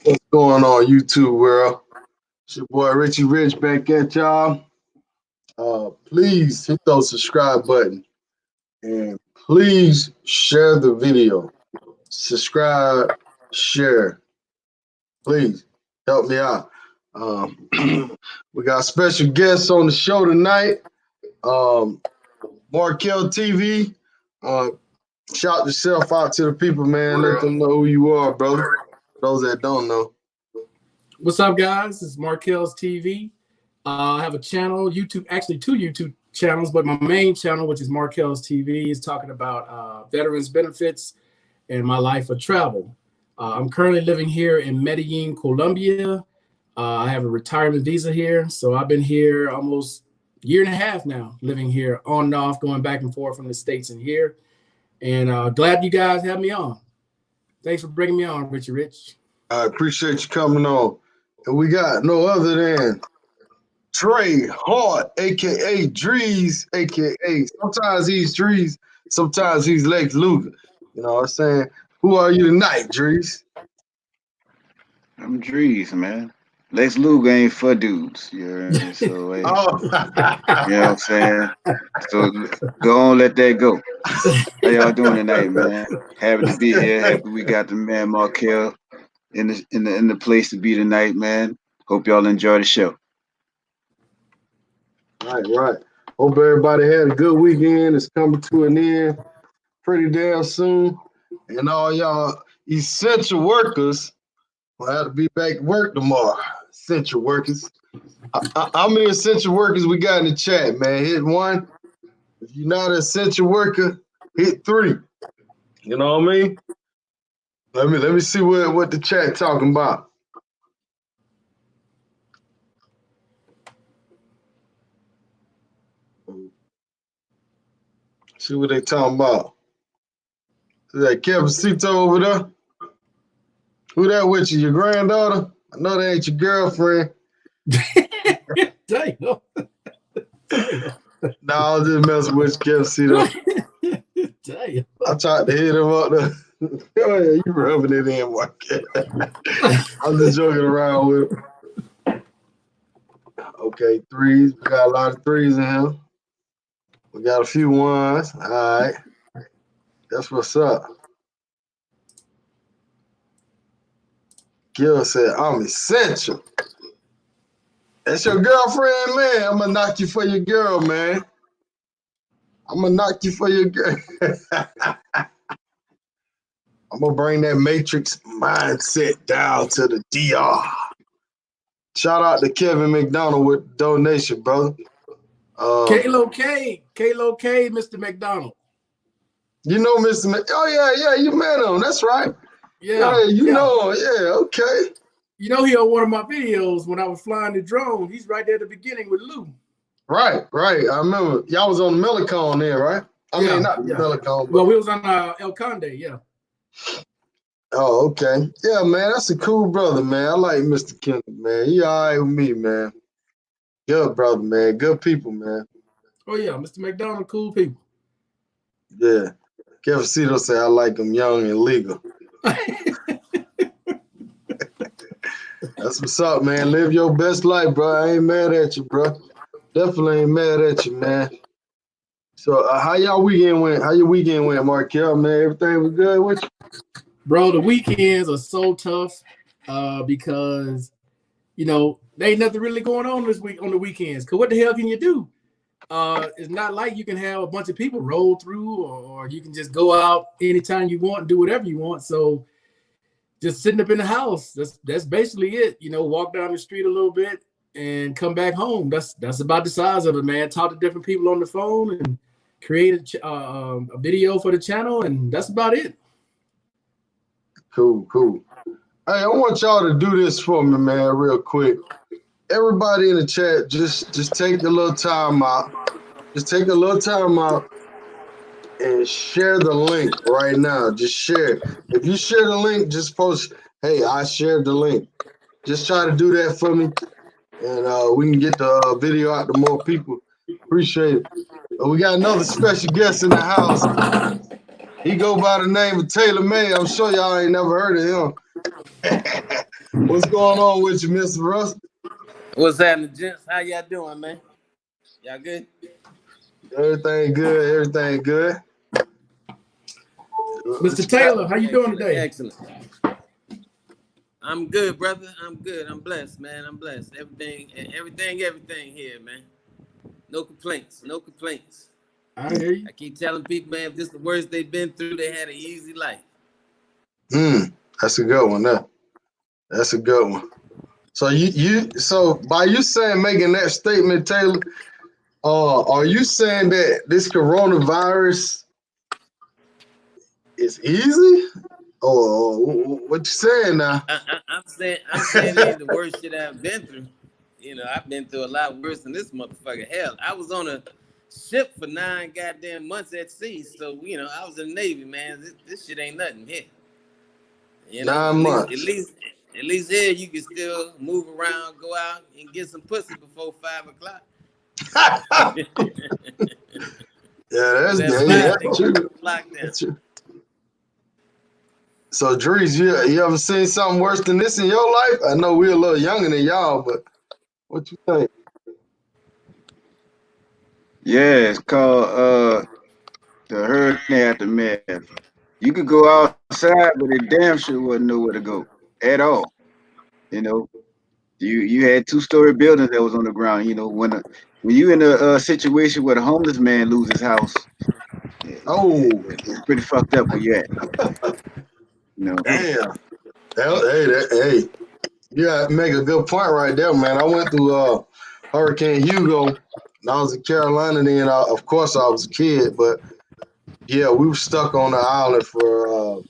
What's going on, YouTube world? It's your boy Richie Rich back at y'all. Please hit those subscribe button and please share the video. Subscribe, share. Please help me out. Um, we got special guests on the show tonight. Markell Tv. Uh, Shout yourself out to the people, man. Let them know who you are, brother. Those that don't know. What's up, guys? It's Markell TV. I have a channel, YouTube, actually two YouTube channels, but my main channel, which is Markell TV, is talking about veterans benefits and my life of travel. I'm currently living here in Medellin, Colombia. I have a retirement visa here, so I've been here almost a year and a half now, living here on and off, going back and forth from the States and here. And glad you guys have me on. Thanks for bringing me on, Richie Rich. I appreciate you coming on. And we got no other than Trey Hart, a.k.a. Dreez, a.k.a. sometimes he's Dreez, sometimes he's Lex Luger. You know what I'm saying? Who are you tonight, Dreez? I'm Dreez, man. Lex Luger ain't for dudes. You heard me? So, hey, Oh. you know what I'm saying? So go on, let that go. How y'all doing tonight, man? Happy to be here. Happy we got the man Markell in the place to be tonight, man. Hope y'all enjoy the show. Right. Hope everybody had a good weekend. It's coming to an end pretty damn soon. And all y'all essential workers will have to be back to work tomorrow. Essential workers. How many essential workers we got in the chat, man? Hit 1. If you're not an essential worker, hit 3. You know what I mean? Let me see what the chat talking about. See what they talking about. Is that Kevin over there? Who that with you? Your granddaughter? I know that ain't your girlfriend. Damn. No, I was just messing with Kevin. Damn. I tried to hit him up there. Oh, yeah, you rubbing it in, Mark. I'm just joking around with him. Okay, 3s. We got a lot of 3s in here. We got a few 1s. All right. That's what's up. Gil said, I'm essential. That's your girlfriend, man. I'm going to knock you for your girl, man. I'm going to knock you for your girl. I'm going to bring that Matrix mindset down to the DR. Shout out to Kevin McDonald with donation, brother. Kalo K, Mr. McDonald. You know Mr. Oh, yeah, you met him. That's right. Yeah, you know him. Yeah, okay. You know he on one of my videos when I was flying the drone. He's right there at the beginning with Lou. Right. I remember. Y'all was on the Melicon there, right? I mean, not Melicon. Well, we was on El Conde, yeah. Oh, okay. Yeah, man, that's a cool brother, man. I like Mr. Kendrick, man. He all right with me, man. Good brother, man. Good people, man. Oh, yeah, Mr. McDonald, cool people. Yeah. Kevin Cito said, I like him young and legal. That's what's up, man. Live your best life, bro. I ain't mad at you, bro. Definitely ain't mad at you, man. So how your weekend went, Markell, man? Everything was good with you? Bro, the weekends are so tough because, you know, there ain't nothing really going on this week on the weekends. Because what the hell can you do? It's not like you can have a bunch of people roll through or you can just go out anytime you want and do whatever you want. So just sitting up in the house, that's basically it. You know, walk down the street a little bit and come back home. That's about the size of it, man. Talk to different people on the phone and create a video for the channel, and that's about it. Cool. Hey, I want y'all to do this for me, man, real quick. Everybody in the chat, just take a little time out. Just take a little time out and share the link right now. Just share. If you share the link, just post, hey, I shared the link. Just try to do that for me, and we can get the video out to more people. Appreciate it. We got another special guest in the house. He go by the name of Taylor May. I'm sure y'all ain't never heard of him. What's going on with you, Mr. Russ? What's happening, gents? How y'all doing, man? Y'all good? Everything good. Everything good. Mr. Taylor, how you doing today? Excellent. I'm good, brother. I'm good. I'm blessed, man. I'm blessed. Everything here, man. No complaints. No complaints. I hear you. I keep telling people, man, if this is the worst they've been through, they had an easy life. That's a good one. That's a good one. So so by you making that statement, Taylor, are you saying that this coronavirus is easy? Or what you saying now? I'm saying it ain't the worst shit I've been through. You know, I've been through a lot worse than this motherfucker. Hell, I was on a ship for 9 goddamn months at sea. So, you know, I was in the Navy, man. This shit ain't nothing here. You know, 9 months. At least here you can still move around, go out and get some pussy before 5 o'clock. That's true. That's true. So, Dreez, you ever seen something worse than this in your life? I know we're a little younger than y'all, but what you think? Yeah, it's called the hurricane aftermath. You could go outside, but it damn sure wasn't nowhere to go at all. You know, you had 2-story buildings that was on the ground. You know, when you in a situation where the homeless man loses his house, it's pretty fucked up where you at. You know. Damn. Hey, you make a good point right there, man. I went through Hurricane Hugo, and I was in Carolina then. Of course, I was a kid, but yeah, we were stuck on the island for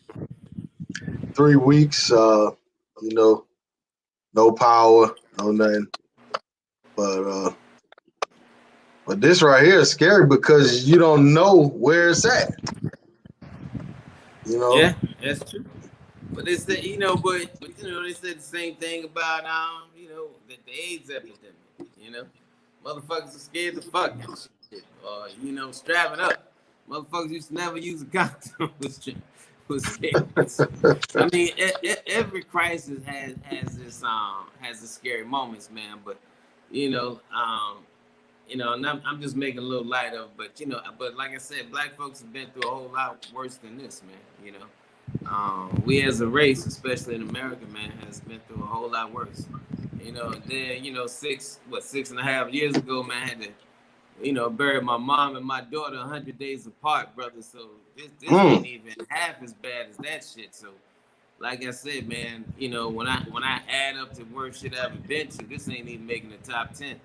3 weeks. You know, no power, no nothing. But this right here is scary because you don't know where it's at. You know. Yeah, that's true. But they said, you know, but you know, they said the same thing about you know, the AIDS epidemic. You know, motherfuckers are scared to fuck and shit, or you know, strapping up. Motherfuckers used to never use a condom. was scared. I mean, every crisis has the scary moments, man. But you know, and I'm just making a little light of, but you know, but like I said, black folks have been through a whole lot worse than this, man. You know, we as a race, especially in America, man, has been through a whole lot worse. You know, then 6.5 years ago, man, I had to, you know, bury my mom and my daughter 100 days apart, brother. So this ain't even half as bad as that shit. So, like I said, man, you know, when I add up the worst shit I've ever been to, this ain't even making the top 10.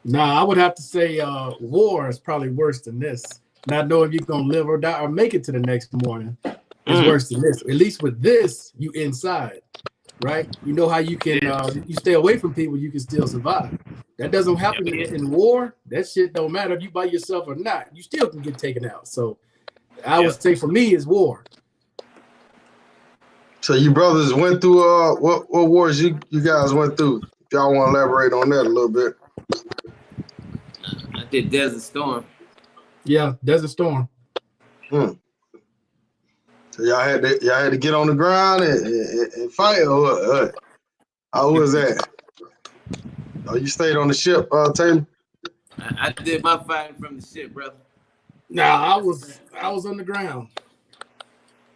Nah, I would have to say war is probably worse than this. Not knowing if you're gonna live or die or make it to the next morning is worse than this. At least with this, you inside, right? You know how you can you stay away from people, you can still survive. That doesn't happen in war. That shit don't matter if you by yourself or not. You still can get taken out. So I would say for me is war. So you brothers went through what wars you guys went through? If y'all want to elaborate on that a little bit. I did Desert Storm. Yeah, Desert Storm. So y'all had to get on the ground and fight, or what? How was that? Oh, you stayed on the ship, Taylor? I did my fighting from the ship, brother. Nah, I was on the ground,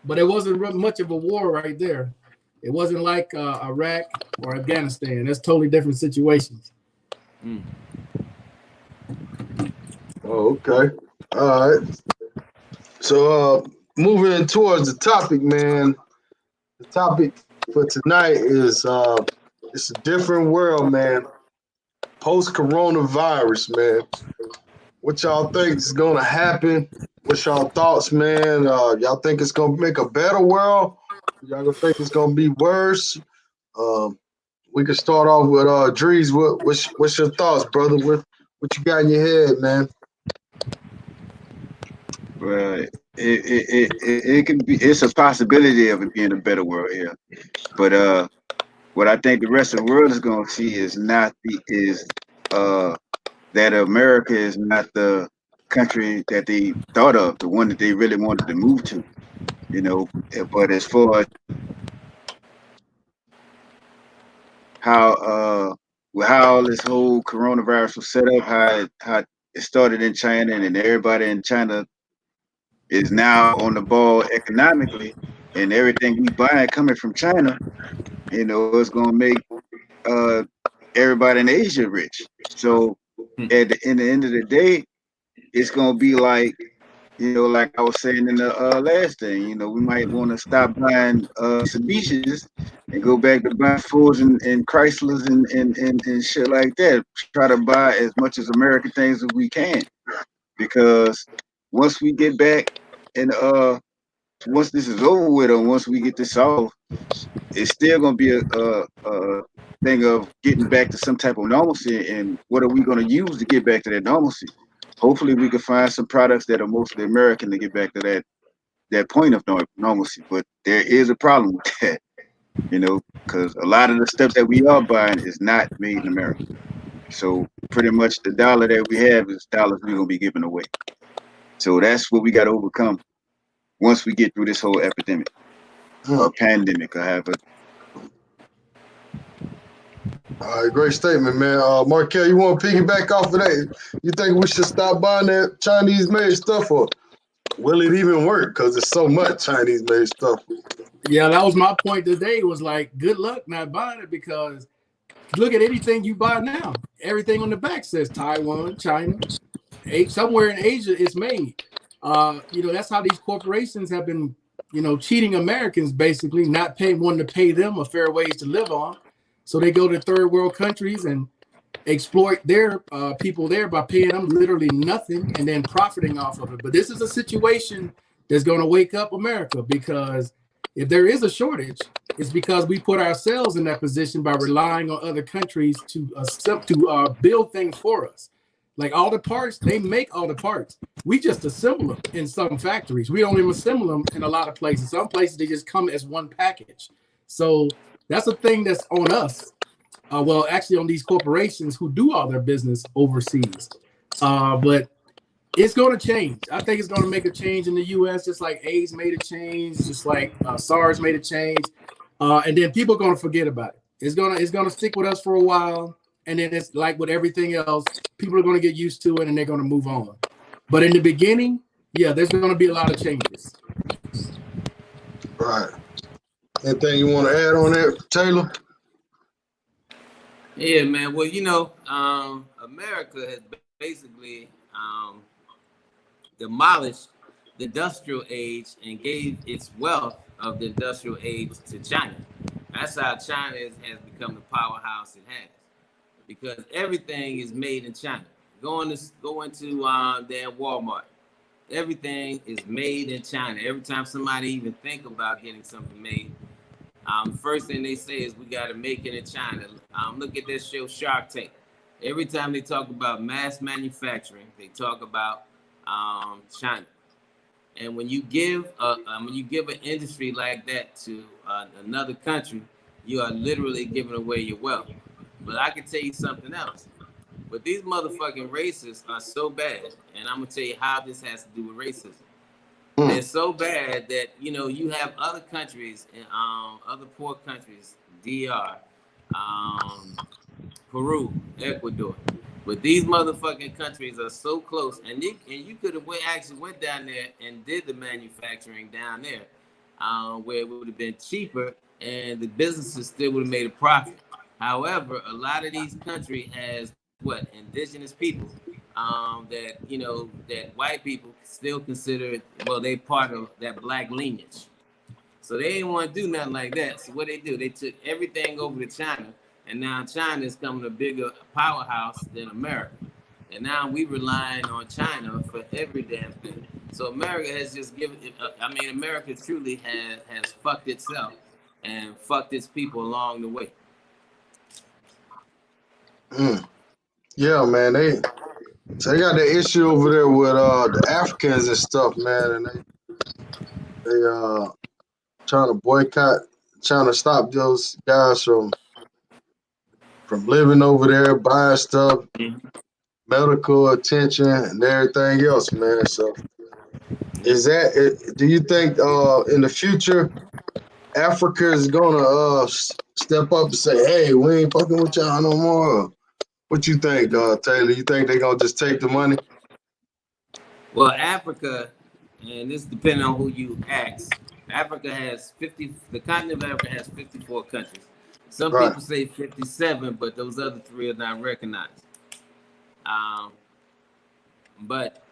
but it wasn't much of a war right there. It wasn't like Iraq or Afghanistan. That's totally different situations. Oh, okay. All right. So moving towards the topic, man. The topic for tonight is it's a different world, man. Post-coronavirus, man. What y'all think is gonna happen? What's y'all thoughts, man? Y'all think it's gonna make a better world? Y'all gonna think it's gonna be worse? We can start off with Dreez. What's your thoughts, brother? What you got in your head, man? Well, it can be. It's a possibility of it being a better world here, but what I think the rest of the world is going to see is that America is not the country that they thought of, the one that they really wanted to move to, you know. But as far as how this whole coronavirus was set up, how it started in China, and then everybody in China is now on the ball economically, and everything we buy coming from China, it's gonna make uh everybody in Asia rich. So in the end of the day, it's gonna be like, like I was saying in the last thing, we might want to stop buying Mitsubishis and go back to buying Fords and Chryslers and shit like that. Try to buy as much as American things as we can, because once we get back and once this is over with, or once we get this solved, it's still gonna be a thing of getting back to some type of normalcy. And what are we gonna use to get back to that normalcy? Hopefully, we can find some products that are mostly American to get back to that point of normalcy. But there is a problem with that, because a lot of the stuff that we are buying is not made in America. So pretty much the dollar that we have is dollars we're gonna be giving away. So that's what we got to overcome once we get through this whole epidemic or pandemic or however. All right, great statement, man. Markell, you want to piggyback off of that? You think we should stop buying that Chinese-made stuff, or will it even work? Because there's so much Chinese-made stuff. Yeah, that was my point today. Was like, good luck not buying it, because look at anything you buy now. Everything on the back says Taiwan, China, somewhere in Asia it's made. That's how these corporations have been, cheating Americans, basically not wanting to pay them a fair wage to live on. So they go to third world countries and exploit their people there by paying them literally nothing and then profiting off of it. But this is a situation that's going to wake up America, because if there is a shortage, it's because we put ourselves in that position by relying on other countries to build things for us. Like all the parts, they make all the parts. We just assemble them in some factories. We don't even assemble them in a lot of places. Some places they just come as one package. So that's a thing that's on us. Well, actually on these corporations who do all their business overseas. But it's going to change. I think it's going to make a change in the U.S. just like AIDS made a change, just like SARS made a change. And then people are going to forget about it. It's going to stick with us for a while. And then it's like with everything else, people are going to get used to it and they're going to move on. But in the beginning, yeah, there's going to be a lot of changes. Right. Anything you want to add on that, Taylor? Yeah, man. Well, America has basically demolished the industrial age and gave its wealth of the industrial age to China. That's how China has become the powerhouse it has, because everything is made in China. Go into damn Walmart. Everything is made in China. Every time somebody even think about getting something made, first thing they say is we got to make it in China. Look at this show, Shark Tank. Every time they talk about mass manufacturing, they talk about China. And when you give an industry like that to another country, you are literally giving away your wealth. But I can tell you something else. But these motherfucking racists are so bad, and I'm gonna tell you how this has to do with racism. They're so bad that you have other countries, other poor countries, DR, Peru, Ecuador, but these motherfucking countries are so close, and you could have actually went down there and did the manufacturing down there, where it would have been cheaper, and the businesses still would have made a profit. However, a lot of these countries has indigenous people that white people still consider, well, they part of that black lineage. So they didn't want to do nothing like that. So what they do, they took everything over to China, and now China is becoming a bigger powerhouse than America. And now we relying on China for every damn thing. So America has just given, America truly has fucked itself and fucked its people along the way. Yeah, man. They got the issue over there with the Africans and stuff, man, and they trying to boycott, trying to stop those guys from living over there, buying stuff, medical attention, and everything else, man. So, do you think in the future Africa is gonna step up and say, "Hey, we ain't fucking with y'all no more"? What you think, Taylor? You think they gonna just take the money? Well, Africa, and this depending on who you ask, Africa has 50. The continent of Africa has 54 countries. Some Right. people say 57, but those other three are not recognized. But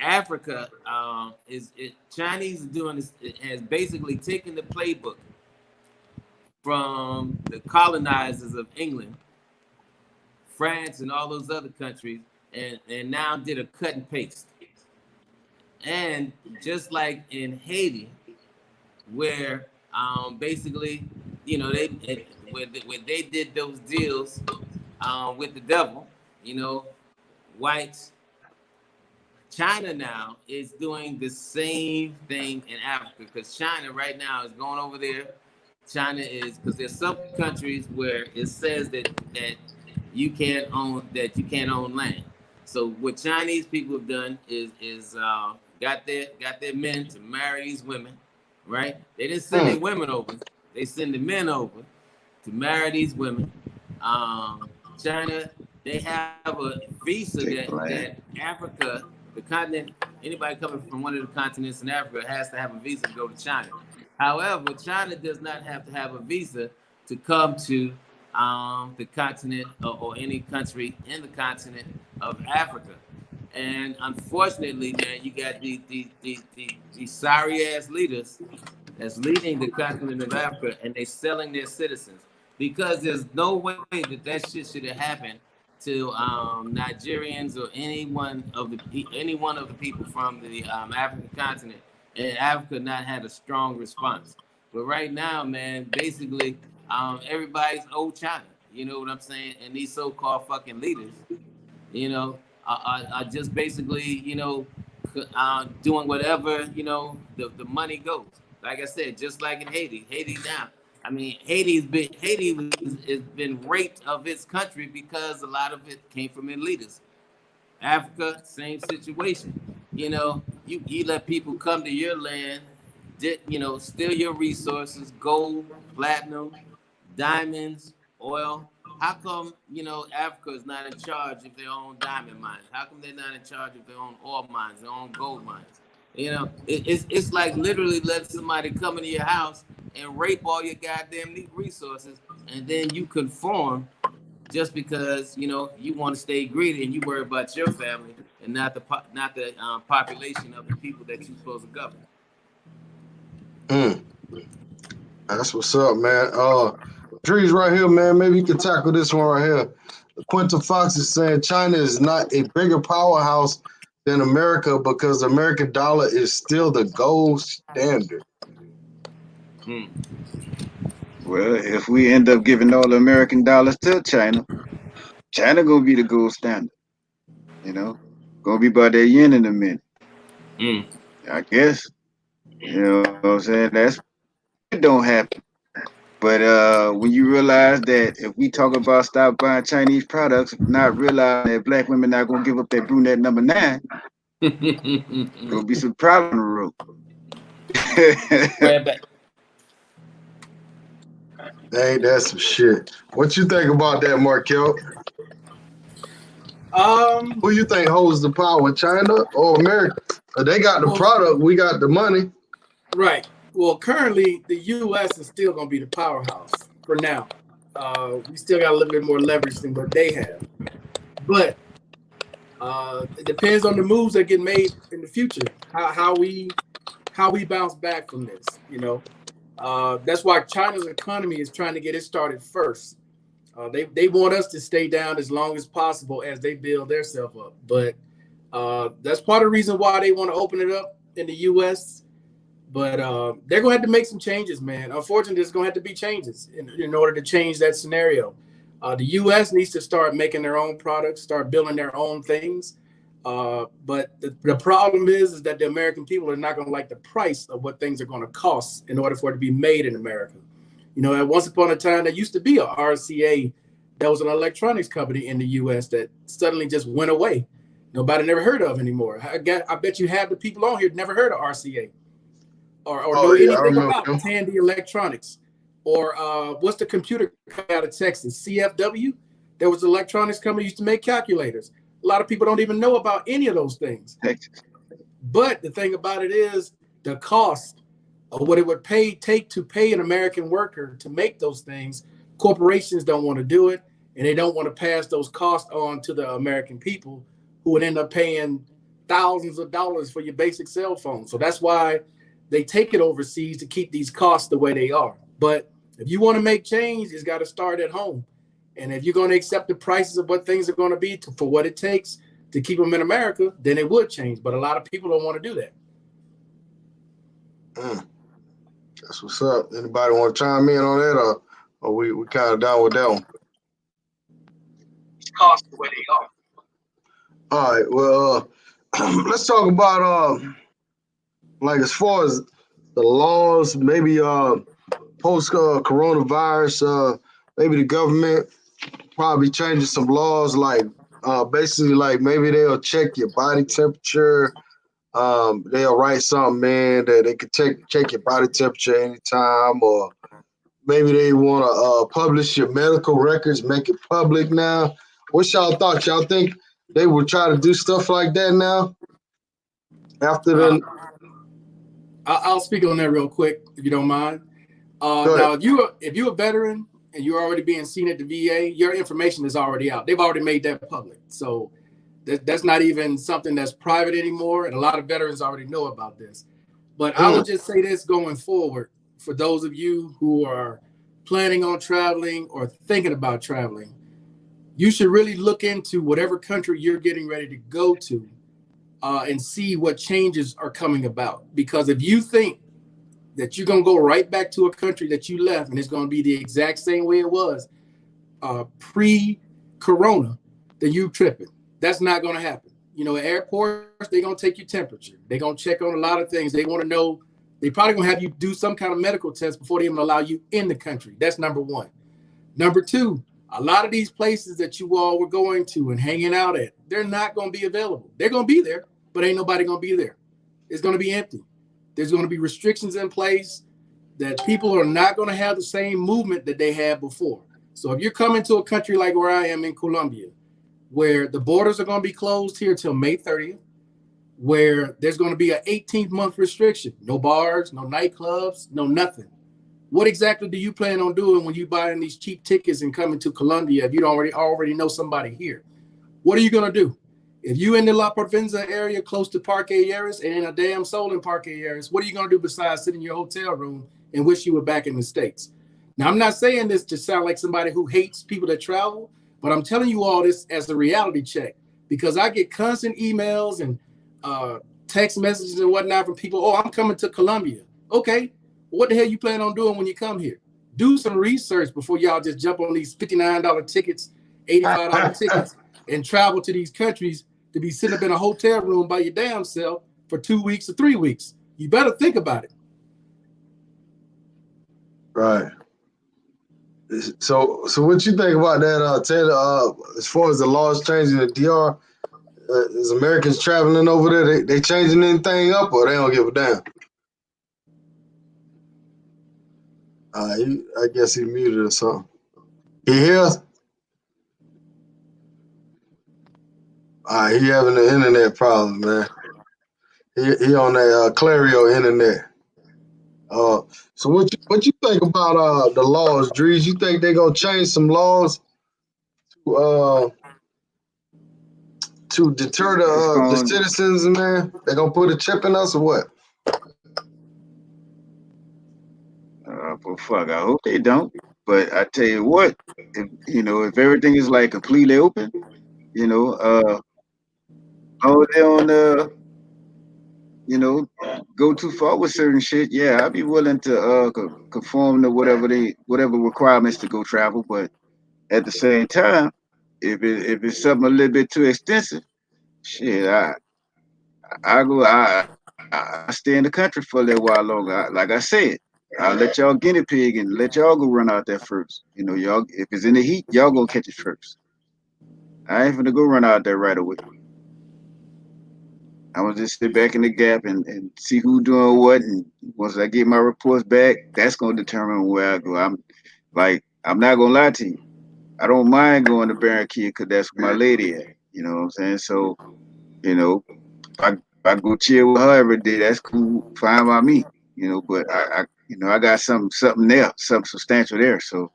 Africa Chinese is doing this. It has basically taken the playbook from the colonizers of England, France, and all those other countries, and now did a cut and paste. And just like in Haiti, where basically, you know, where they did those deals with the devil, you know, whites. China now is doing the same thing in Africa, because China right now is going over there. China is, because there's some countries where it says that you can't own land. So what Chinese people have done is got their men to marry these women, right? They didn't send their women over; they send the men over to marry these women. China, they have a visa that Africa, the continent, anybody coming from one of the continents in Africa has to have a visa to go to China. However, China does not have to have a visa to come to the continent or any country in the continent of Africa. And unfortunately, man, you got these sorry ass leaders that's leading the continent of Africa, and they're selling their citizens, because there's no way that shit should have happened to Nigerians or any one of the people from the African continent, and Africa not had a strong response. But right now, man, basically everybody's old China. You know what I'm saying? And these so-called fucking leaders, you know, are just basically, you know, doing whatever, you know, the money goes. Like I said, just like in Haiti. Haiti now, I mean, Haiti has been raped of its country because a lot of it came from elitists. Africa, same situation. You know, you let people come to your land, you know, steal your resources, gold, platinum, diamonds, oil. How come, you know, Africa is not in charge of their own diamond mines? How come they're not in charge of their own oil mines, their own gold mines? You know, it's like literally let somebody come into your house and rape all your goddamn resources, and then you conform just because, you know, you want to stay greedy and you worry about your family and not the population of the people that you're supposed to govern. That's what's up, man. Dreez right here, man. Maybe you can tackle this one right here. Quinta Fox is saying China is not a bigger powerhouse than America because the American dollar is still the gold standard. Well, if we end up giving all the American dollars to China, China gonna be the gold standard. You know, gonna be about that yen in a minute. I guess. You know what I'm saying? It don't happen. But when you realize that if we talk about stop buying Chinese products, not realizing that black women not gonna give up their brunette number 9, gonna be some problem on the road. Hey, that's some shit. What you think about that, Markell? Who you think holds the power, China or America? They got the product, we got the money. Right. Well, currently the U.S. is still going to be the powerhouse for now. We still got a little bit more leverage than what they have, but it depends on the moves that get made in the future. How we bounce back from this. You know, that's why China's economy is trying to get it started first. They want us to stay down as long as possible as they build themselves up. But that's part of the reason why they want to open it up in the U.S. But they're going to have to make some changes, man. Unfortunately, there's going to have to be changes in order to change that scenario. The U.S. needs to start making their own products, start building their own things. But the problem is that the American people are not going to like the price of what things are going to cost in order for it to be made in America. You know, at once upon a time, there used to be a RCA that was an electronics company in the U.S. that suddenly just went away. Nobody never heard of anymore. I bet you half the people on here never heard of RCA. or Oh know yeah, I anything remember about him. Tandy Electronics, or what's the computer company out of Texas, CFW? There was an electronics company used to make calculators. A lot of people don't even know about any of those things. Texas. But the thing about it is the cost of what it would take to pay an American worker to make those things. Corporations don't want to do it, and they don't want to pass those costs on to the American people, who would end up paying thousands of dollars for your basic cell phone. So that's why they take it overseas to keep these costs the way they are. But if you want to make change, it's got to start at home. And if you're going to accept the prices of what things are going to be for what it takes to keep them in America, then it would change. But a lot of people don't want to do that. That's what's up. Anybody want to chime in on that, or we kind of down with that one? Costs the way they are. All right. Well, let's talk about like as far as the laws, maybe post coronavirus, maybe the government probably changing some laws, like basically like maybe they'll check your body temperature. They'll write something, man, that they could check your body temperature anytime, or maybe they want to publish your medical records, make it public now. What's y'all thoughts? Y'all think they will try to do stuff like that now? After the I'll speak on that real quick, if you don't mind. Go ahead. Now, if you're a veteran and you're already being seen at the VA, your information is already out. They've already made that public. So that's not even something that's private anymore. And a lot of veterans already know about this. But I would just say this going forward, for those of you who are planning on traveling or thinking about traveling, you should really look into whatever country you're getting ready to go to and see what changes are coming about. Because if you think that you're going to go right back to a country that you left and it's going to be the exact same way it was pre-corona, then you tripping. That's not going to happen. You know, at airports, they're going to take your temperature. They're going to check on a lot of things. They want to know. They probably going to have you do some kind of medical test before they even allow you in the country. That's number one. Number two, a lot of these places that you all were going to and hanging out at, they're not going to be available. They're going to be there, but ain't nobody going to be there. It's going to be empty. There's going to be restrictions in place that people are not going to have the same movement that they had before. So if you're coming to a country like where I am in Colombia, where the borders are going to be closed here till May 30th, where there's going to be an 18-month restriction, no bars, no nightclubs, no nothing. What exactly do you plan on doing when you buying these cheap tickets and coming to Colombia if you don't already know somebody here? What are you going to do? If you in the La Provenza area close to Parque Aries and in a damn soul in Parque Aries, what are you going to do besides sit in your hotel room and wish you were back in the States? Now, I'm not saying this to sound like somebody who hates people that travel, but I'm telling you all this as a reality check, because I get constant emails and text messages and whatnot from people. Oh, I'm coming to Colombia. Okay, what the hell you plan on doing when you come here? Do some research before y'all just jump on these $59 tickets, $85 tickets, and travel to these countries to be sitting up in a hotel room by your damn self for 2 weeks or 3 weeks. You better think about it. Right. So what you think about that, Taylor? As far as the laws changing the DR, is Americans traveling over there? They changing anything up, or they don't give a damn? I guess he muted or something. He here? He having the internet problem, man. He on that Clario internet. So what you think about the laws, Dreez? You think they gonna change some laws to deter the citizens, man? They gonna put a chip in us or what? But fuck, I hope they don't. But I tell you what, if everything is like completely open, oh, they don't go too far with certain shit. Yeah, I'd be willing to conform to whatever requirements to go travel. But at the same time, if it's something a little bit too extensive, shit, I stay in the country for a little while longer. Like I said, I'll let y'all guinea pig and let y'all go run out there first. Y'all, if it's in the heat, y'all go catch it first. I ain't finna go run out there right away. I'm gonna just sit back in the gap and see who doing what, and once I get my reports back, that's gonna determine where I go. I'm not gonna lie to you. I don't mind going to Barranquilla because that's where my lady at. You know what I'm saying? So, you know, if I go chill with her every day, that's cool, fine by me. You know, but I got something there, something substantial there. So,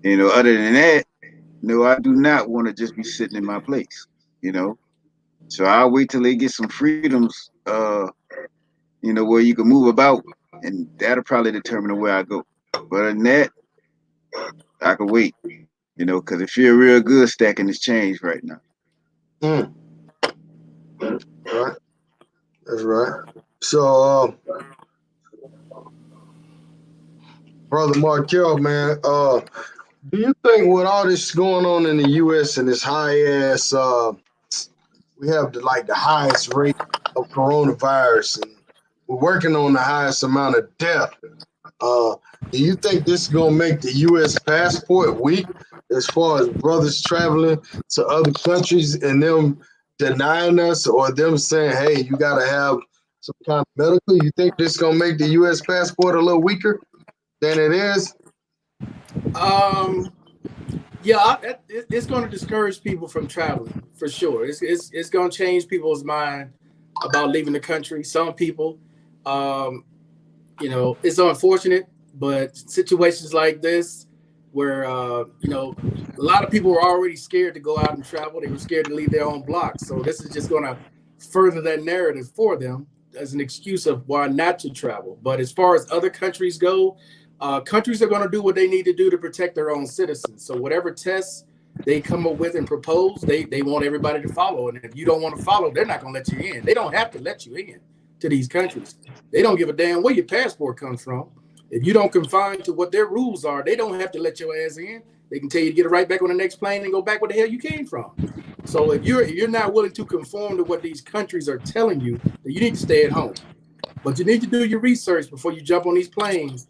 other than that, no, I do not want to just be sitting in my place. You know, so I'll wait till they get some freedoms, where you can move about, and that'll probably determine where I go. But other than that, I can wait. Because it feel real good stacking this change right now. Right. That's right. So, brother Markell, man, do you think with all this going on in the U.S. and this high ass, we have the highest rate of coronavirus, and we're working on the highest amount of death. Uh, do you think this is gonna make the U.S. passport weak as far as brothers traveling to other countries and them denying us or them saying, "Hey, you gotta have some kind of medical"? You think this is gonna make the U.S. passport a little weaker than it is? Yeah, it's going to discourage people from traveling for sure. It's going to change people's mind about leaving the country. Some people, um, it's unfortunate, but situations like this, where a lot of people were already scared to go out and travel. They were scared to leave their own block. So this is just going to further that narrative for them as an excuse of why not to travel. But as far as other countries go, countries are going to do what they need to do to protect their own citizens. So whatever tests they come up with and propose, they want everybody to follow. And if you don't want to follow, they're not going to let you in. They don't have to let you in to these countries. They don't give a damn where your passport comes from. If you don't confine to what their rules are, they don't have to let your ass in. They can tell you to get it right back on the next plane and go back where the hell you came from. So if you're not willing to conform to what these countries are telling you, then you need to stay at home. But you need to do your research before you jump on these planes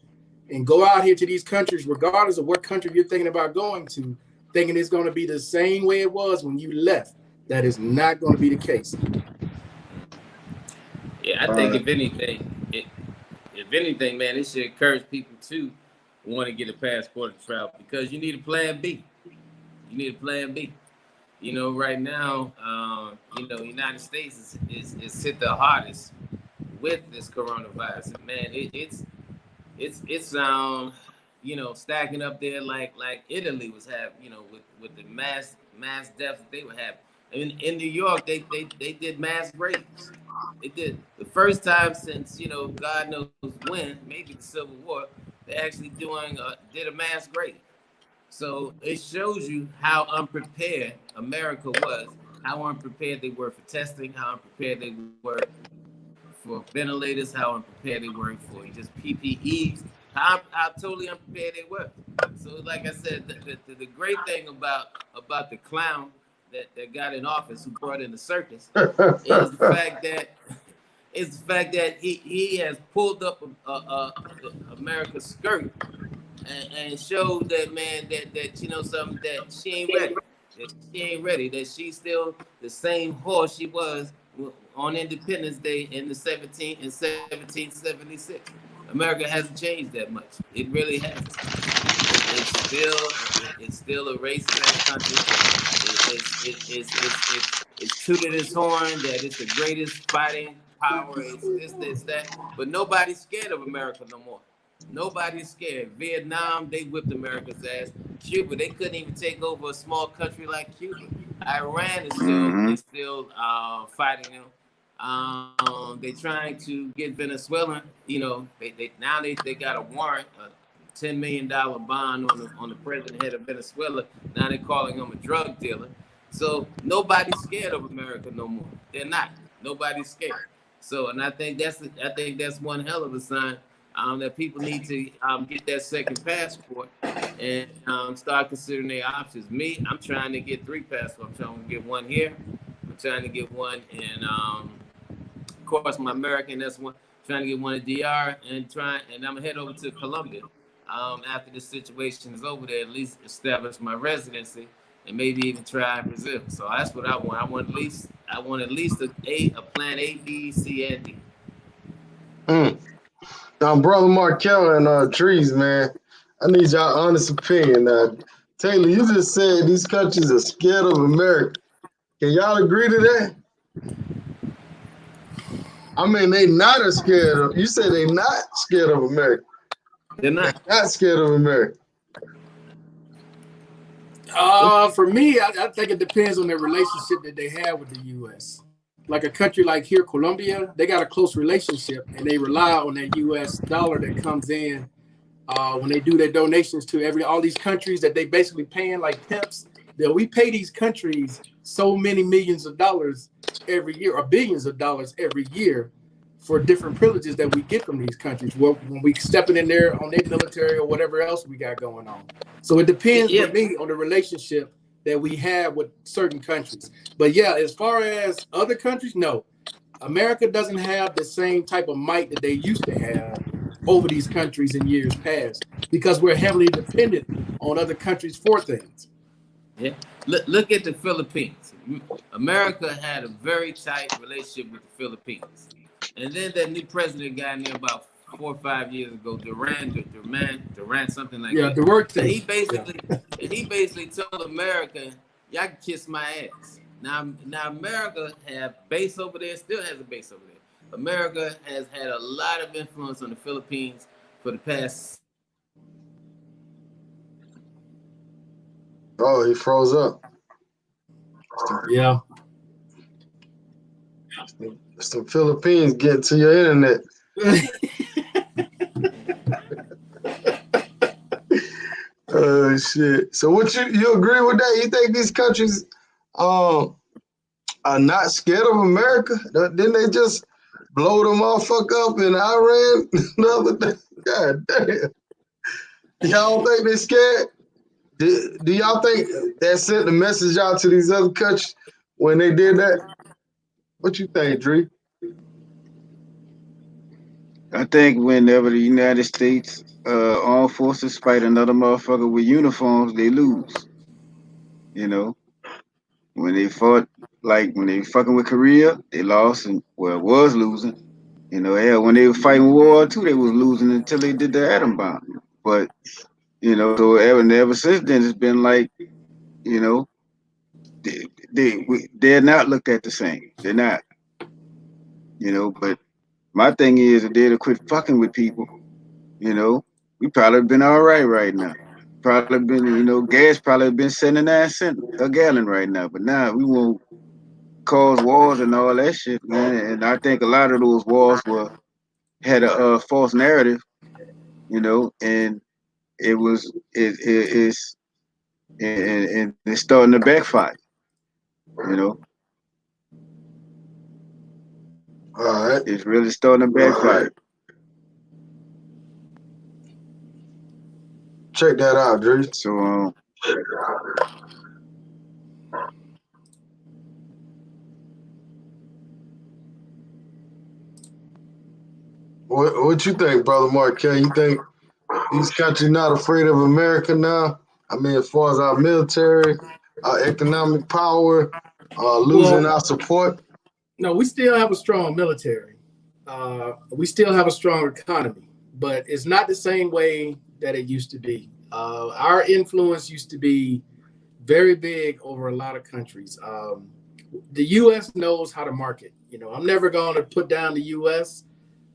and go out here to these countries, regardless of what country you're thinking about going to, thinking it's going to be the same way it was when you left. That is not going to be the case. Yeah, I think if anything, man, it should encourage people to want to get a passport to travel because you need a plan B. You need a plan B. Right now, United States is hit the hardest with this coronavirus. And man, it's stacking up there like Italy was having, with the mass deaths that they were having. In New York, they did mass graves. They did the first time since God knows when, maybe the Civil War. They actually did a mass grave. So it shows you how unprepared America was, how unprepared they were for testing, how unprepared they were for ventilators, how unprepared they were for just PPEs, how totally unprepared they were. So, like I said, the great thing about the clown that got in office, who brought in the circus, is the fact that he has pulled up America's skirt and showed that, man, that something, that she ain't ready. That she's still the same horse she was on Independence Day in 1776. America hasn't changed that much. It really hasn't. It's still a racist country. It's tooted its horn that it's the greatest fighting power. It's this, that. But nobody's scared of America no more. Nobody's scared. Vietnam, they whipped America's ass. Cuba, they couldn't even take over a small country like Cuba. Iran is still fighting them. They trying to get Venezuela. They got a warrant, a $10 million bond on the president head of Venezuela. Now they're calling him a drug dealer. So nobody's scared of America no more. They're not. Nobody's scared. So, and I think that's one hell of a sign. That people need to get that second passport and start considering their options. Me, I'm trying to get 3 passports. I'm trying to get one here. I'm trying to get one in, of course, my American. That's one. Trying to get one in DR and I'm gonna head over to Colombia after this situation is over there. At least establish my residency and maybe even try Brazil. So that's what I want. I I want at least a plan A, B, C, and D. Now, brother Markell and Dreez, man, I need y'all honest opinion. Taylor, you just said these countries are scared of America. Can y'all agree to that? I mean, they not as scared of. You said they not scared of America. They're not. Not scared of America. For me, I think it depends on their relationship that they have with the U.S. Like a country like here, Colombia, they got a close relationship, and they rely on that U.S. dollar that comes in when they do their donations to all these countries that they basically paying like pimps. That we pay these countries so many millions of dollars every year, or billions of dollars every year, for different privileges that we get from these countries when we stepping in there on their military or whatever else we got going on. So it depends for me on the relationship that we have with certain countries. But yeah, as far as other countries, no. America doesn't have the same type of might that they used to have over these countries in years past, because we're heavily dependent on other countries for things. Yeah, look at the Philippines. America had a very tight relationship with the Philippines, and then that new president got in there about 4 or 5 years ago, Duran, something like that. Yeah, the work thing. And he basically told America, "Y'all can kiss my ass." Now America have base over there, still has a base over there. America has had a lot of influence on the Philippines for the past. Oh, he froze up. Yeah. It's the Philippines getting to your internet. Oh shit. So what you agree with that? You think these countries are not scared of America? Didn't they just blow the motherfucker up in Iran the other day? God damn. Y'all think they scared? Do y'all think that sent the message out to these other countries when they did that? What you think, Dreez? I think whenever the United States armed forces fight another motherfucker with uniforms, they lose. You know, when they fought, like when they fucking with Korea, they lost and was losing. You know, hell, when they were fighting World War II, they was losing until they did the atom bomb. But you know, so ever since then, it's been like, you know, they're not looked at the same. They're not. You know, but my thing is, if they'd have quit fucking with people, you know, we probably been all right now. Probably been, you know, gas probably been 79 cents a gallon right now. But now we won't cause wars and all that shit, man. And I think a lot of those wars had a false narrative, you know, and it's starting to backfire, you know. All right. It's really starting to backfire. Check that out, Dreez. So What you think, brother Markell? You think these countries not afraid of America now? I mean, as far as our military, our economic power, losing our support? No, we still have a strong military. We still have a strong economy, but it's not the same way that it used to be. Our influence used to be very big over a lot of countries. The U.S. knows how to market. You know, I'm never going to put down the U.S.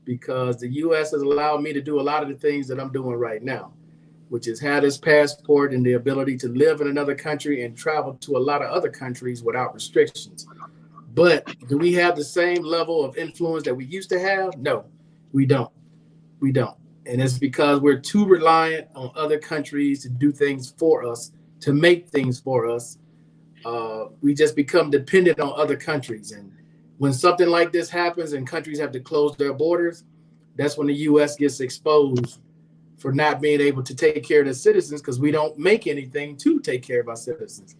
because the U.S. has allowed me to do a lot of the things that I'm doing right now, which is have this passport and the ability to live in another country and travel to a lot of other countries without restrictions. But do we have the same level of influence that we used to have? No, we don't. We don't. And it's because we're too reliant on other countries to do things for us, to make things for us. We just become dependent on other countries. And when something like this happens and countries have to close their borders, that's when the U.S. gets exposed for not being able to take care of their citizens, because we don't make anything to take care of our citizens.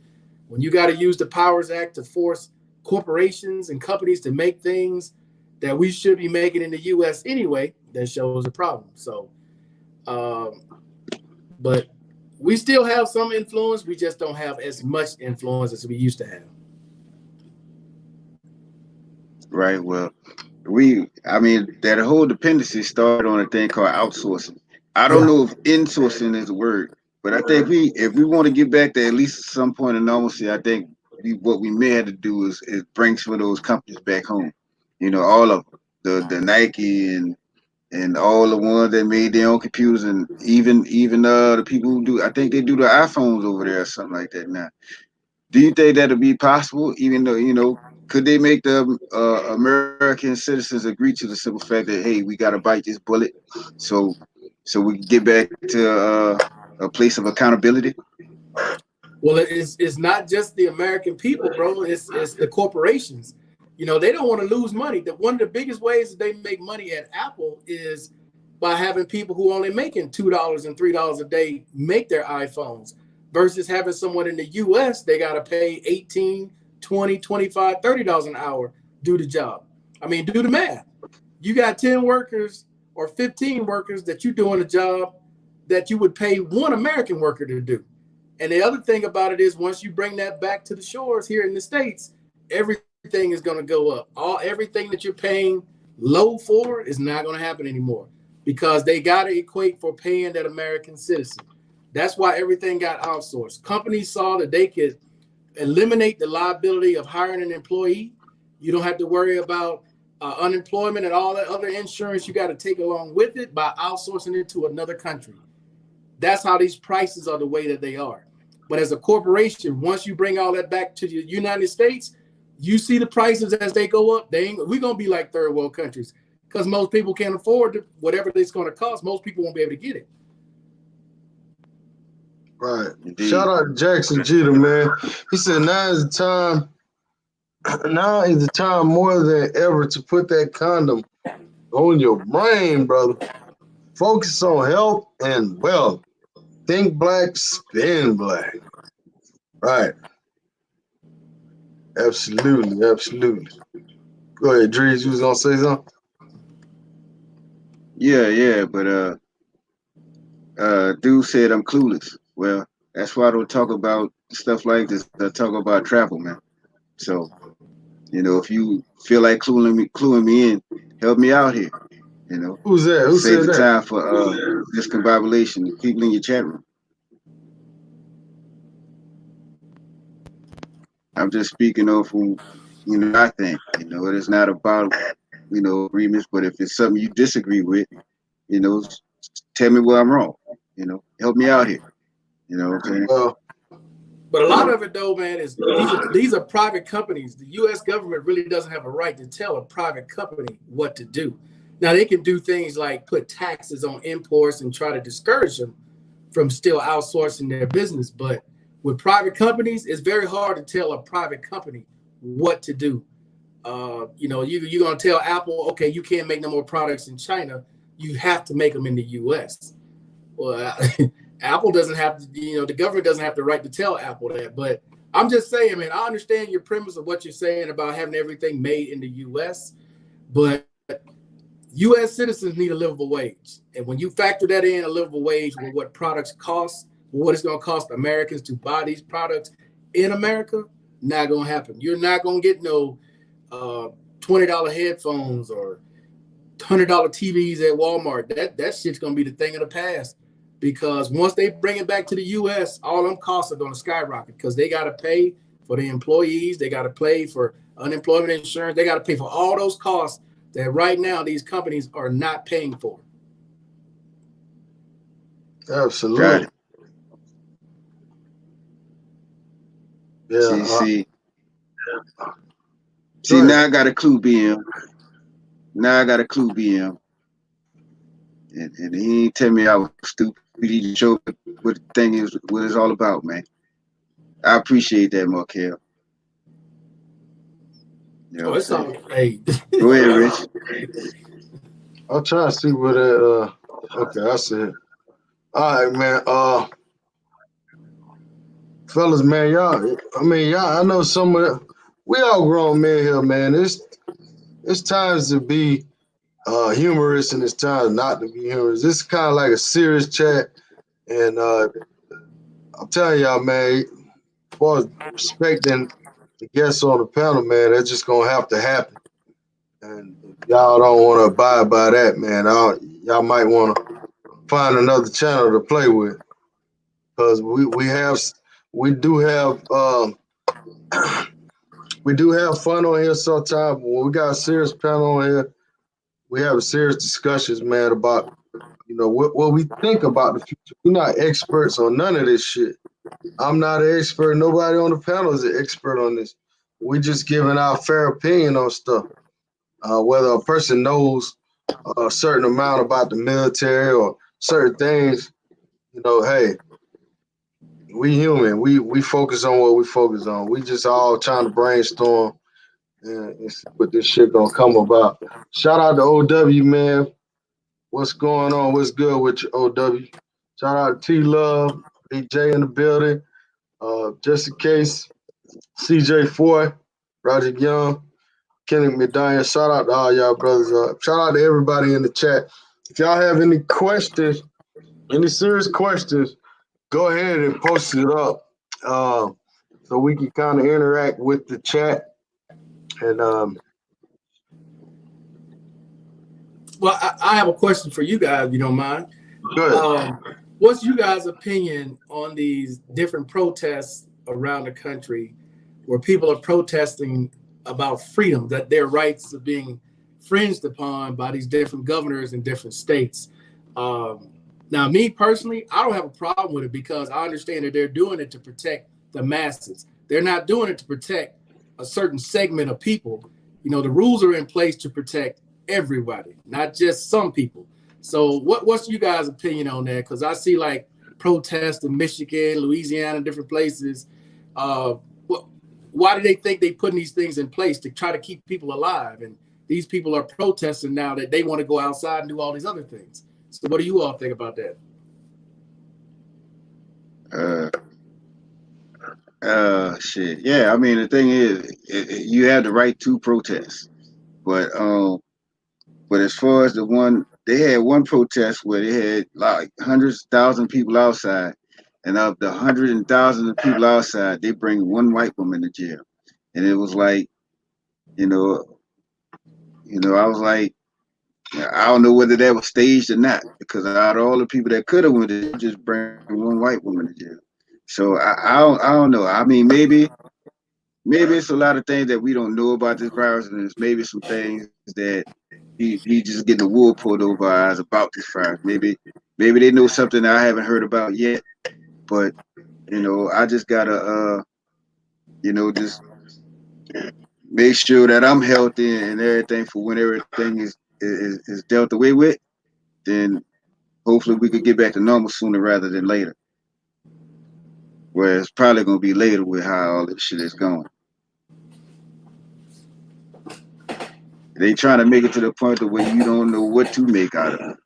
When you got to use the Powers Act to force corporations and companies to make things that we should be making in the U.S. anyway, that shows a problem. So, but we still have some influence. We just don't have as much influence as we used to have. right? Well, I mean, that whole dependency started on a thing called outsourcing. I don't Yeah. know if insourcing is a word, but I think if we want to get back to at least some point of normalcy, I think what we may have to do is bring some of those companies back home. You know, all of them, the Nike and all the ones that made their own computers, and even the people who do, I think they do the iPhones over there or something like that now. Do you think that'll be possible? Even though, could they make the American citizens agree to the simple fact that, hey, we got to bite this bullet, so we can get back to a place of accountability? Well, it's not just the American people, bro. It's the corporations. You know, they don't want to lose money. One of the biggest ways that they make money at Apple is by having people who only making $2 and $3 a day make their iPhones versus having someone in the US, they got to pay 18, 20, 25, $30 an hour, do the job. I mean, do the math. You got 10 workers or 15 workers that you're doing a job that you would pay one American worker to do. And the other thing about it is once you bring that back to the shores here in the States, everything is going to go up. Everything that you're paying low for is not going to happen anymore because they got to equate for paying that American citizen. That's why everything got outsourced. Companies saw that they could eliminate the liability of hiring an employee. You don't have to worry about unemployment and all that other insurance you got to take along with it by outsourcing it to another country. That's how these prices are the way that they are. But as a corporation, once you bring all that back to the United States, you see the prices as they go up. We're going to be like third world countries because most people can't afford whatever it's going to cost. Most people won't be able to get it. Right. Indeed. Shout out to Jackson Jeter, man. He said now is the time more than ever to put that condom on your brain, brother. Focus on health and wealth. Think black, spin black. Right. Absolutely, absolutely. Go ahead, Dreez. You was gonna say something? Yeah, but dude said I'm clueless. Well, that's why I don't talk about stuff like this. I talk about travel, man. So, if you feel like cluing me in, help me out here. Who's that? Who Save said the that? time for discombobulation. People in your chat room. I'm just speaking of who, I think. It is not about, agreements, but if it's something you disagree with, tell me where I'm wrong. Help me out here. You know what I'm saying? Well, but a lot of it, though, man, is these are private companies. The U.S. government really doesn't have a right to tell a private company what to do. Now, they can do things like put taxes on imports and try to discourage them from still outsourcing their business. But with private companies, it's very hard to tell a private company what to do. You're going to tell Apple, okay, you can't make no more products in China. You have to make them in the U.S. Well, Apple doesn't have to, the government doesn't have the right to tell Apple that. But I'm just saying, man, I understand your premise of what you're saying about having everything made in the U.S., but U.S. citizens need a livable wage. And when you factor that in, a livable wage with what products cost, what it's going to cost Americans to buy these products in America, not going to happen. You're not going to get no $20 headphones or $100 TVs at Walmart. That shit's going to be the thing of the past because once they bring it back to the U.S., all them costs are going to skyrocket because they got to pay for the employees. They got to pay for unemployment insurance. They got to pay for all those costs that right now these companies are not paying for. absolutely. Yeah. See, now I got a clue, BM. Now I got a clue, BM. And he ain't tell me I was stupid. He just showed what the thing is, what it's all about, man. I appreciate that, Markel. It's all, hey. Go ahead, Rich. I'm trying to see where that. Okay, I see it. All right, man. Fellas, man, y'all. I know some of the, we all grown men here, man. It's times to be humorous and it's times not to be humorous. This is kind of like a serious chat, and I'm telling y'all, man, as far as respecting the guests on the panel, man, that's just gonna have to happen. And if y'all don't want to abide by that, man, y'all might want to find another channel to play with, because we do have we do have fun on here sometimes. When we got a serious panel on here, we have serious discussions, man, about what we think about the future. We're not experts on none of this shit. I'm not an expert. Nobody on the panel is an expert on this. We just giving our fair opinion on stuff. Whether a person knows a certain amount about the military or certain things, hey, we human. We focus on what we focus on. We just all trying to brainstorm and see what this shit gonna come about. Shout out to OW, man. What's going on? What's good with you, OW? Shout out to T Love, BJ in the building. Just in case, CJ Foy, Roger Young, Kenny Medallion. Shout out to all y'all brothers. Shout out to everybody in the chat. If y'all have any questions, any serious questions, go ahead and post it up so we can kind of interact with the chat. And well, I have a question for you guys, if you don't mind. good. What's you guys' opinion on these different protests around the country where people are protesting about freedom, that their rights are being infringed upon by these different governors in different states? Now, me personally, I don't have a problem with it because I understand that they're doing it to protect the masses. They're not doing it to protect a certain segment of people. The rules are in place to protect everybody, not just some people. So what's you guys' opinion on that? Because I see like protests in Michigan, Louisiana, different places. Why do they think they putting these things in place to try to keep people alive? And these people are protesting now that they want to go outside and do all these other things. So what do you all think about that? Shit. Yeah, I mean, the thing is, you have the right to protest, but as far as they had one protest where they had like hundreds of thousands of people outside, and of the hundreds and thousands of people outside, they bring one white woman to jail, and it was like, I was like, I don't know whether that was staged or not, because out of all the people that could have went, they just bring one white woman to jail. So I don't know. I mean, maybe it's a lot of things that we don't know about this virus, and there's maybe some things that he just getting the wool pulled over our eyes about this virus. Maybe they know something that I haven't heard about yet. But I just gotta just make sure that I'm healthy and everything for when everything is dealt away with. Then hopefully we could get back to normal sooner rather than later. Where it's probably gonna be later with how all this shit is going. They trying to make it to the point of where you don't know what to make out of it.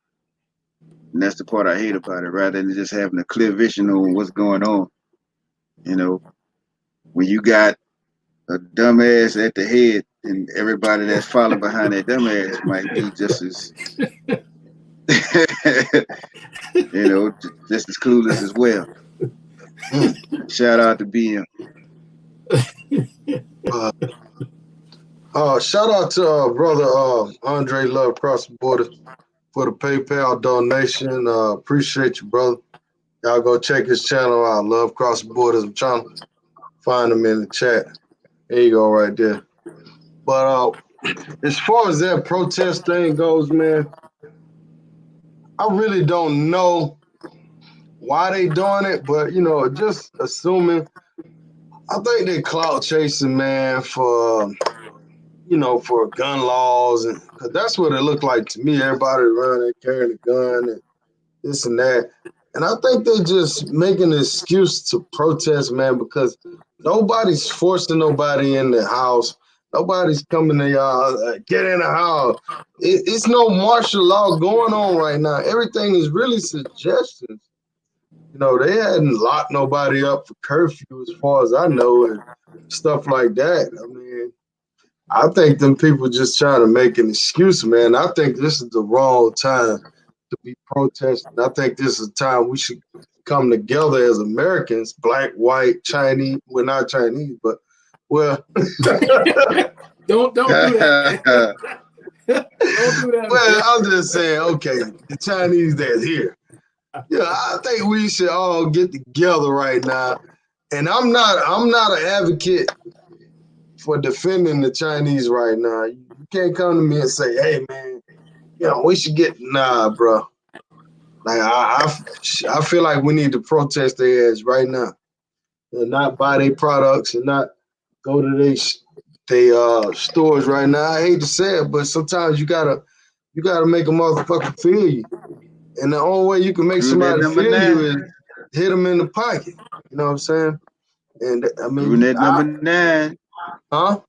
And that's the part I hate about it, rather than just having a clear vision on what's going on. When you got a dumbass at the head and everybody that's following behind that dumbass might be just as just as clueless as well. Shout out to BM. Shout out to brother Andre Love Cross the Border for the PayPal donation. Appreciate you, brother. Y'all go check his channel out. Love Cross the Borders. I'm trying to find him in the chat. There you go, right there. But as far as that protest thing goes, man, I really don't know why they doing it, but just assuming, I think they clout chasing, man, for for gun laws, and cause that's what it looked like to me. Everybody running, carrying a gun, and this and that. And I think they're just making an excuse to protest, man, because nobody's forcing nobody in the house. Nobody's coming to y'all, get in the house. It's no martial law going on right now. Everything is really suggestions. They hadn't locked nobody up for curfew as far as I know and stuff like that. I mean, I think them people just trying to make an excuse, man. I think this is the wrong time to be protesting. I think this is a time we should come together as Americans, black, white, Chinese. Well, not Chinese, but don't do that. Don't do that. Well, I'm just saying, okay, the Chinese that's here. Yeah, I think we should all get together right now. And I'm not an advocate for defending the Chinese right now. You can't come to me and say, hey man, we should get bro. Like I feel like we need to protest their ass right now. And not buy their products and not go to their stores right now. I hate to say it, but sometimes you gotta make a motherfucker feel you. And the only way you can make somebody feel you is hit them in the pocket. You know what I'm saying? And I mean, Brunette number 9. Huh?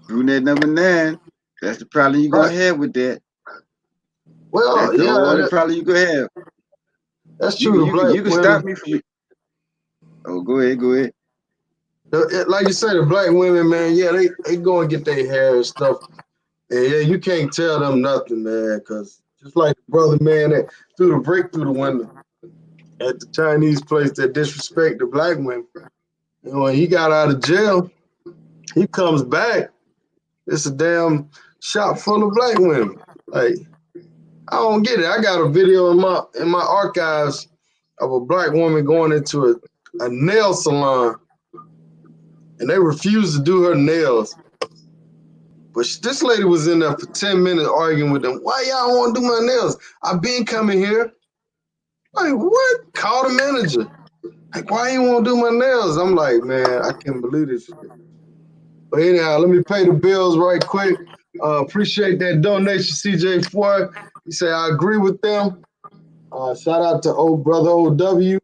Brunette number 9. That's the problem you gonna have with that. Well, that's the only problem you gonna have. That's true. You can stop me from. Oh, go ahead. Like you say, the black women, man, yeah, they go and get their hair and stuff. And yeah, you can't tell them nothing, man, because just like the brother, man, that threw the brick through the window at the Chinese place that disrespect the black women. When he got out of jail, he comes back. It's a damn shop full of black women. Like, I don't get it. I got a video in my archives of a black woman going into a nail salon, and they refused to do her nails. But this lady was in there for 10 minutes arguing with them. Why y'all want to do my nails? I've been coming here. Like, what? Call the manager. Like, why you want to do my nails? I'm like, man, I can't believe this shit. But anyhow, let me pay the bills right quick. Appreciate that donation, CJ4. He said, I agree with them. Shout out to old brother OW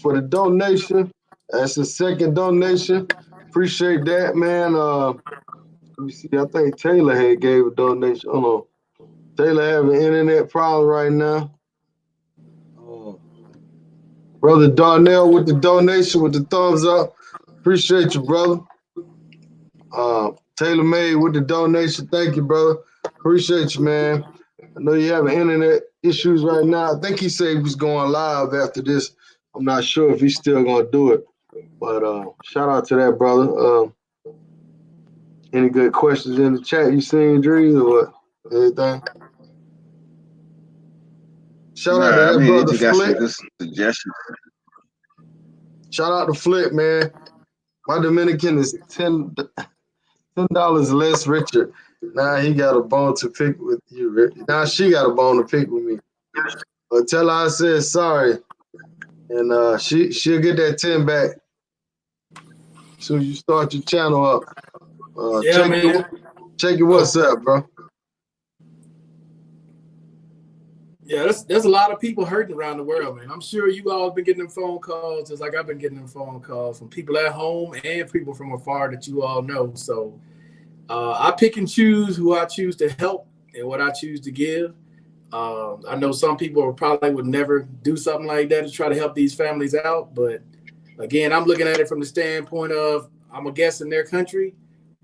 for the donation. That's the second donation. Appreciate that, man. Let me see. I think Taylor had gave a donation. Hold on. Taylor having internet problem right now. Brother Darnell with the donation, with the thumbs up. Appreciate you, brother. Taylor May with the donation. Thank you, brother. Appreciate you, man. I know you having internet issues right now. I think he said he was going live after this. I'm not sure if he's still going to do it. But shout out to that, brother. Any good questions in the chat you seen, Dreez, or what? Anything? Shout out to that brother Flip. Suggestions. Shout out to Flip, man. My Dominican is $10 less richer. Now he got a bone to pick with you, Rick. Now she got a bone to pick with me. But tell her I said sorry. And she'll get that 10 back. So you start your channel up. Check your WhatsApp, bro. Yeah, there's a lot of people hurting around the world, man. I'm sure you all have been getting them phone calls, just like I've been getting them phone calls from people at home and people from afar that you all know. So I pick and choose who I choose to help and what I choose to give. I know some people probably would never do something like that to try to help these families out. But again, I'm looking at it from the standpoint of I'm a guest in their country.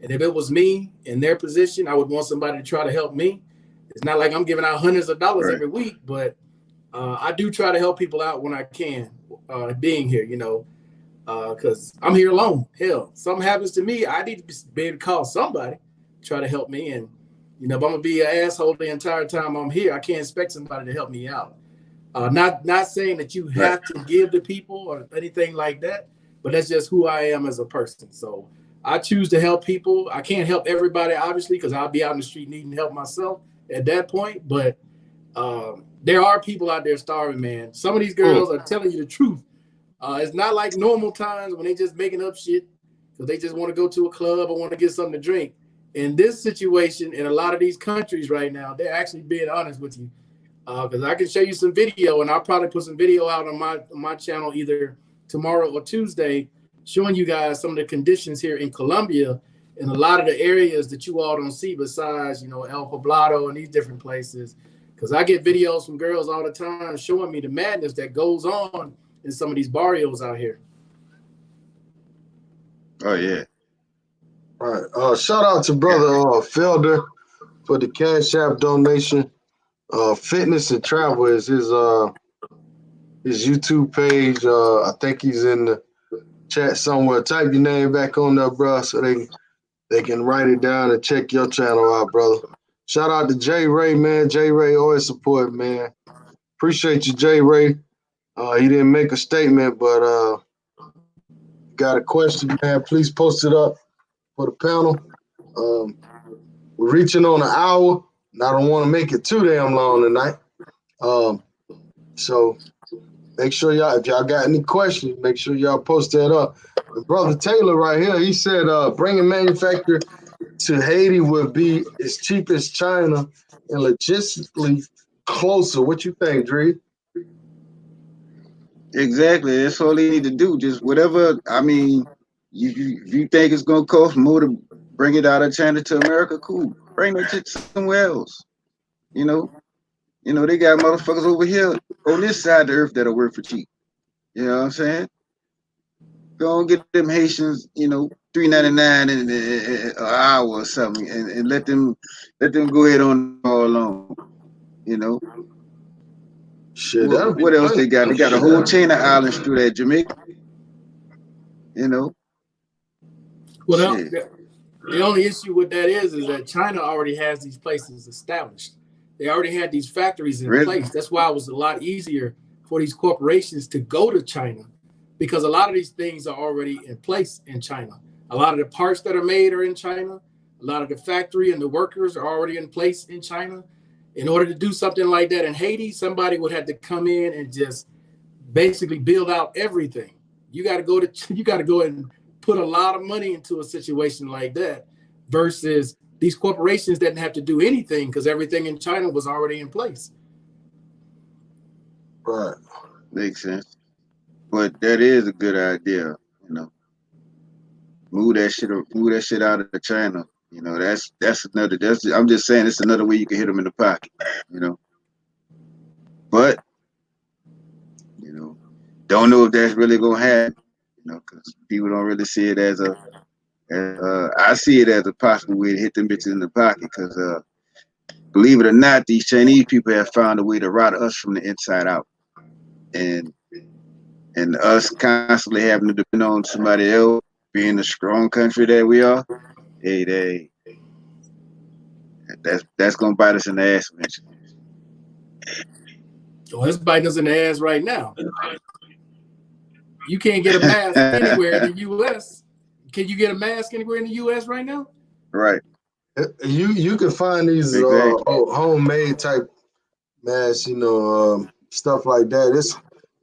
And if it was me in their position, I would want somebody to try to help me. It's not like I'm giving out hundreds of dollars every week, but I do try to help people out when I can, being here, because I'm here alone. Hell, something happens to me, I need to be able to call somebody to try to help me. And, if I'm going to be an asshole the entire time I'm here, I can't expect somebody to help me out. Not saying that you have to give to people or anything like that, but that's just who I am as a person. So I choose to help people. I can't help everybody, obviously, because I'll be out in the street needing help myself at that point. But there are people out there starving, man. Some of these girls are telling you the truth. It's not like normal times when they just making up shit because they just want to go to a club or want to get something to drink. In this situation, in a lot of these countries right now, they're actually being honest with you. Because I can show you some video, and I'll probably put some video out on my channel either tomorrow or Tuesday, showing you guys some of the conditions here in Colombia in a lot of the areas that you all don't see besides, El Poblado and these different places. Because I get videos from girls all the time showing me the madness that goes on in some of these barrios out here. Oh, yeah. All right. Shout out to brother Felder for the Cash App donation. Fitness and Travel is his YouTube page. I think he's in the chat somewhere. Type your name back on there, bro, so they can they can write it down and check your channel out, brother. Shout out to J Ray, man. J Ray always support, man. Appreciate you, J Ray. He didn't make a statement, but got a question, man. Please post it up for the panel. We're reaching on an hour, and I don't want to make it too damn long tonight. So make sure y'all, if y'all got any questions, make sure y'all post that up. And Brother Taylor right here, he said bringing manufacturer to Haiti would be as cheap as China and logistically closer. What you think, Dreez? Exactly. That's all they need to do. Just whatever. I mean, if you think it's gonna cost more to bring it out of China to America, cool. Bring it to somewhere else. You know, they got motherfuckers over here on this side of the earth that'll work for cheap. You know what I'm saying? Go and get them Haitians, $3.99 an hour or something, and let them go ahead on all along. Shit, What else they got? They got a whole chain of islands through that Jamaica. Well, the only issue with that is that China already has these places established. They already had these factories in place. That's why it was a lot easier for these corporations to go to China, because a lot of these things are already in place in China. A lot of the parts that are made are in China. A lot of the factory and the workers are already in place in China. In order to do something like that in Haiti, somebody would have to come in and just basically build out everything. You got to go and put a lot of money into a situation like that, versus these corporations didn't have to do anything because everything in China was already in place. Right. Makes sense. But that is a good idea, Move that shit out of China. That's another. I'm just saying, it's another way you can hit them in the pocket. But don't know if that's really gonna happen. Because people don't really see it as a. I see it as a possible way to hit them bitches in the pocket. Because believe it or not, these Chinese people have found a way to rot us from the inside out, and us constantly having to depend on somebody else, being the strong country that we are. That's gonna bite us in the ass eventually. Well, it's biting us in the ass right now. You can't get a mask anywhere in the U.S. Can you get a mask anywhere in the U.S. right now? Right. You can find these homemade type masks, stuff like that.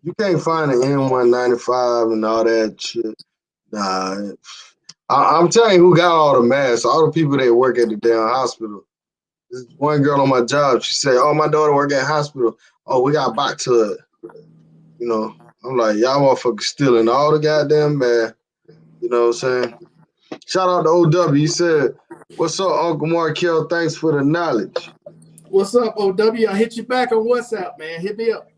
You can't find an N195 and all that shit. Nah, I'm telling you who got all the masks. All the people that work at the damn hospital. This one girl on my job, she said, "Oh, my daughter work at hospital. Oh, we got back to it." I'm like, y'all motherfuckers stealing all the goddamn masks. You know what I'm saying? Shout out to OW. He said, "What's up, Uncle Markell? Thanks for the knowledge." What's up, OW? I hit you back on WhatsApp, man. Hit me up.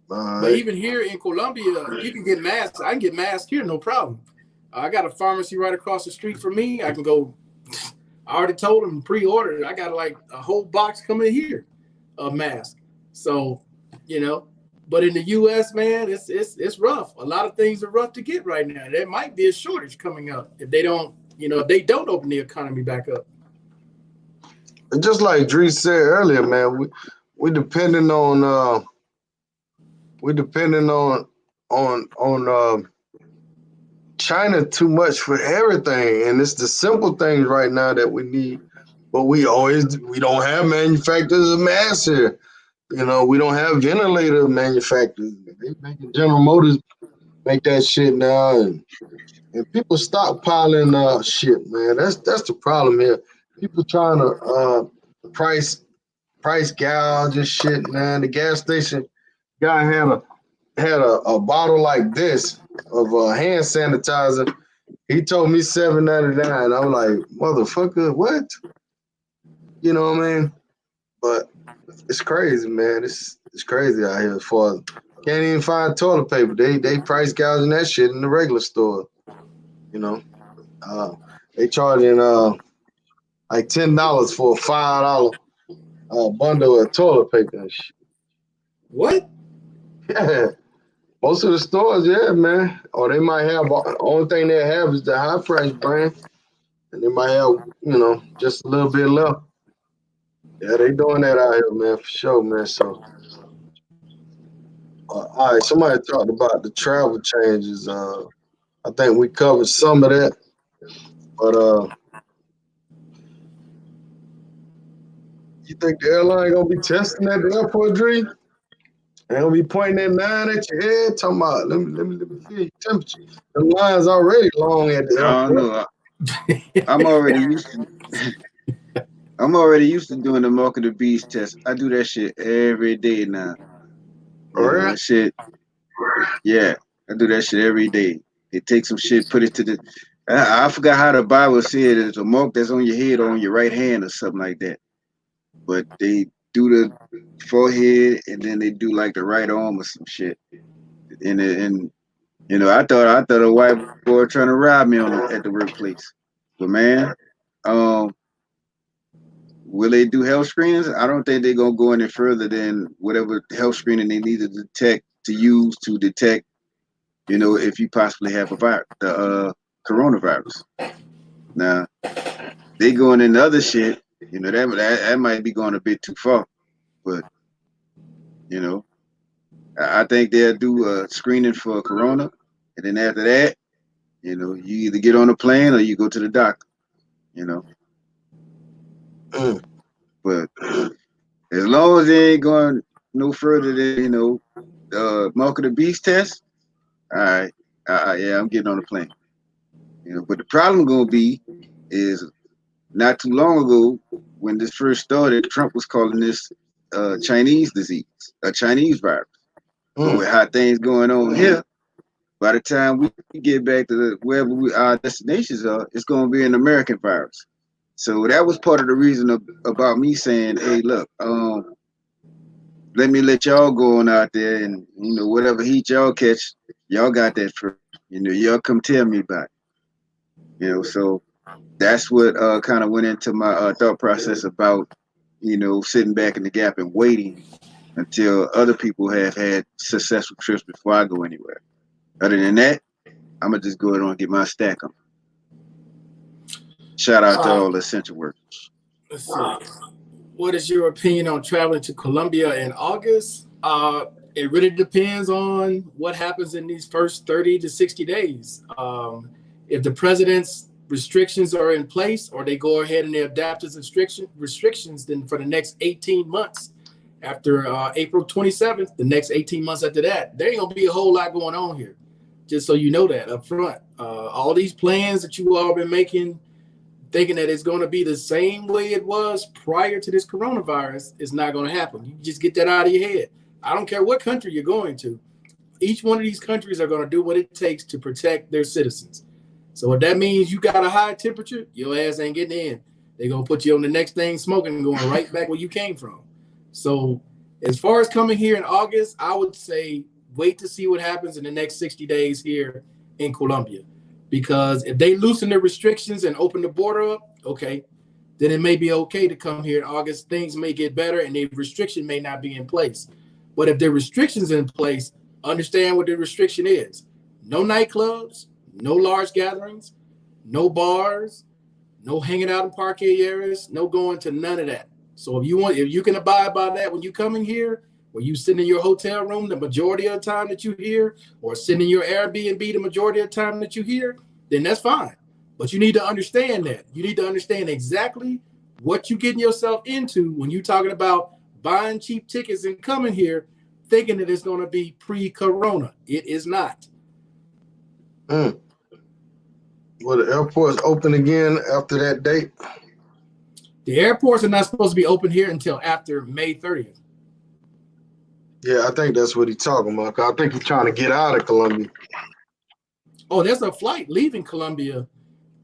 But even here in Colombia, you can get masks. I can get masks here, no problem. I got a pharmacy right across the street from me. I can go. I already told them pre-order. I got like a whole box coming here of masks. So, but in the U.S., man, it's rough. A lot of things are rough to get right now. There might be a shortage coming up if they don't, if they don't open the economy back up. And just like Dreez said earlier, man, we depending on China too much for everything, and it's the simple things right now that we need. But we don't have manufacturers of masks here. We don't have ventilator manufacturers. They making General Motors make that shit now, and people stockpiling shit, man. That's the problem here. People trying to price gouge and shit, man. The gas station guy had a bottle like this of hand sanitizer. He told me $7.99. I'm like, motherfucker, what? You know what I mean? But it's crazy, man. It's crazy out here. Can't even find toilet paper. They price gouging that shit in the regular store. They charging like $10 for a $5 bundle of toilet paper and shit. What? Yeah. Most of the stores, yeah, man. Or they might have, only thing they have is the high price brand. And they might have, just a little bit left. Yeah, they doing that out here, man, for sure, man. So, all right, somebody talked about the travel changes. I think we covered some of that, but you think the airline gonna be testing at the airport, Dreez? They gonna be pointing that 9 at your head, talking about let me feel your temperature. The line's already long at the I don't airport. know. I'm already used to. I'm already used to doing the Markel Tv test. I do that shit every day now. All right. That shit. Yeah, I do that shit every day. They take some shit, put it to the. I forgot how the Bible said it's a mark that's on your head or on your right hand or something like that. But they do the forehead and then they do like the right arm or some shit. And I thought a white boy trying to rob me at the workplace. But man, um, will they do health screenings? I don't think they're gonna go any further than whatever health screening they need to use to detect, if you possibly have the coronavirus. Now they going into other shit, that might be going a bit too far. But you know, I think they'll do a screening for corona, and then after that, you either get on a plane or you go to the doctor. You know, Mm. but as long as they ain't going no further than Mark of the Beast test, all right, yeah, I'm getting on the plane. But the problem gonna be is not too long ago when this first started, Trump was calling this Chinese disease, a Chinese virus. But with how things going on here, by the time we get back to wherever our destinations are, it's gonna be an American virus. So that was part of the reason about me saying, hey, look, let me let y'all go on out there and whatever heat y'all catch, y'all got that first. Y'all come tell me about it. So that's what kind of went into my thought process about sitting back in the gap and waiting until other people have had successful trips before I go anywhere. Other than that, I'm gonna just go ahead and get my stack on. Shout out to all the essential workers. Let's see. What is your opinion on traveling to Colombia in August? It really depends on what happens in these first 30 to 60 days. If the president's restrictions are in place or they go ahead and they adapt his restrictions, then for the next 18 months, after April 27th, the next 18 months after that, there ain't gonna be a whole lot going on here. Just so you know that up front. All these plans that you all been making, thinking that it's going to be the same way it was prior to this coronavirus, is not going to happen. You just get that out of your head. I don't care what country you're going to. Each one of these countries are going to do what it takes to protect their citizens. So if that means you got a high temperature, your ass ain't getting in. They're going to put you on the next thing smoking and going right back where you came from. So as far as coming here in August, I would say wait to see what happens in the next 60 days here in Colombia. Because if they loosen their restrictions and open the border up, okay, then it may be okay to come here in August. Things may get better and the restriction may not be in place. But if the restrictions in place, understand what the restriction is. No nightclubs, no large gatherings, no bars, no hanging out in parquet areas, no going to none of that. So if you can abide by that when you coming here, when you sit in your hotel room the majority of the time that you here, or sit in your Airbnb the majority of the time that you here, then that's fine. But you need to understand that. You need to understand exactly what you're getting yourself into when you're talking about buying cheap tickets and coming here thinking that it's going to be pre-corona. It is not. Well, the airport's open again after that date. The airports are not supposed to be open here until after May 30th. Yeah, I think that's what he's talking about. I think he's trying to get out of Colombia. Oh, there's a flight leaving Colombia.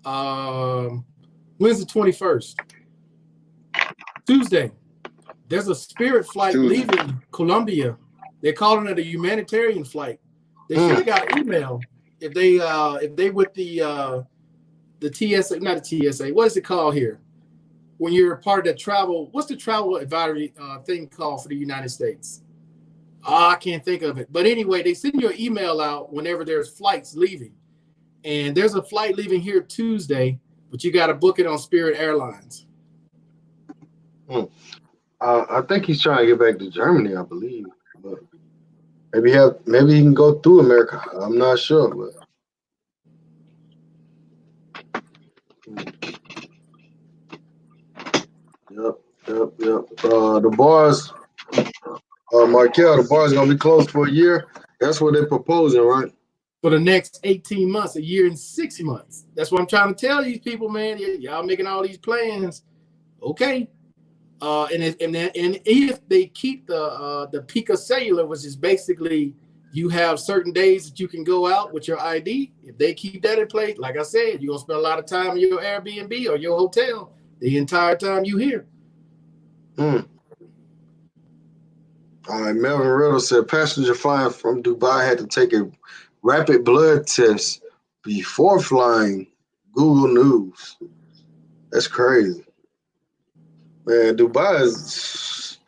When's the 21st? Tuesday. There's a Spirit flight leaving Colombia. They're calling it a humanitarian flight. They should have got an email if they with the TSA, not the TSA. What is it called here? When you're part of the travel, what's the travel advisory thing called for the United States? I can't think of it. But anyway, they send you an email out whenever there's flights leaving. And there's a flight leaving here Tuesday, but you got to book it on Spirit Airlines. I think he's trying to get back to Germany, I believe. But maybe he can go through America. I'm not sure, but yep. The bars, Markell, the bar's gonna be closed for a year. That's what they're proposing, right? For the next 18 months, a year and 6 months. That's what I'm trying to tell these people, man. Y'all making all these plans. Okay. And if they keep the Pica Cellular, which is basically you have certain days that you can go out with your ID. If they keep that in place, like I said, you're gonna spend a lot of time in your Airbnb or your hotel the entire time you here. All right, Melvin Riddle said passenger flying from Dubai had to take a rapid blood test before flying. Google News. That's crazy. Man, Dubai is,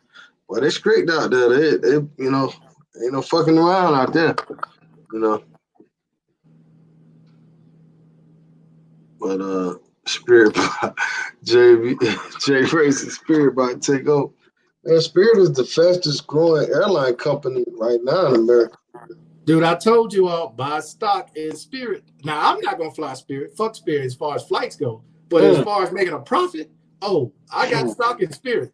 well, they're strict out there. They you know, ain't no fucking around out there, you know. But Spirit Jay Racing Spirit about to take over. Man, Spirit is the fastest growing airline company right now in America. Dude, I told you all, buy stock in Spirit. Now, I'm not going to fly Spirit. Fuck Spirit as far as flights go. But as far as making a profit, I got stock in Spirit.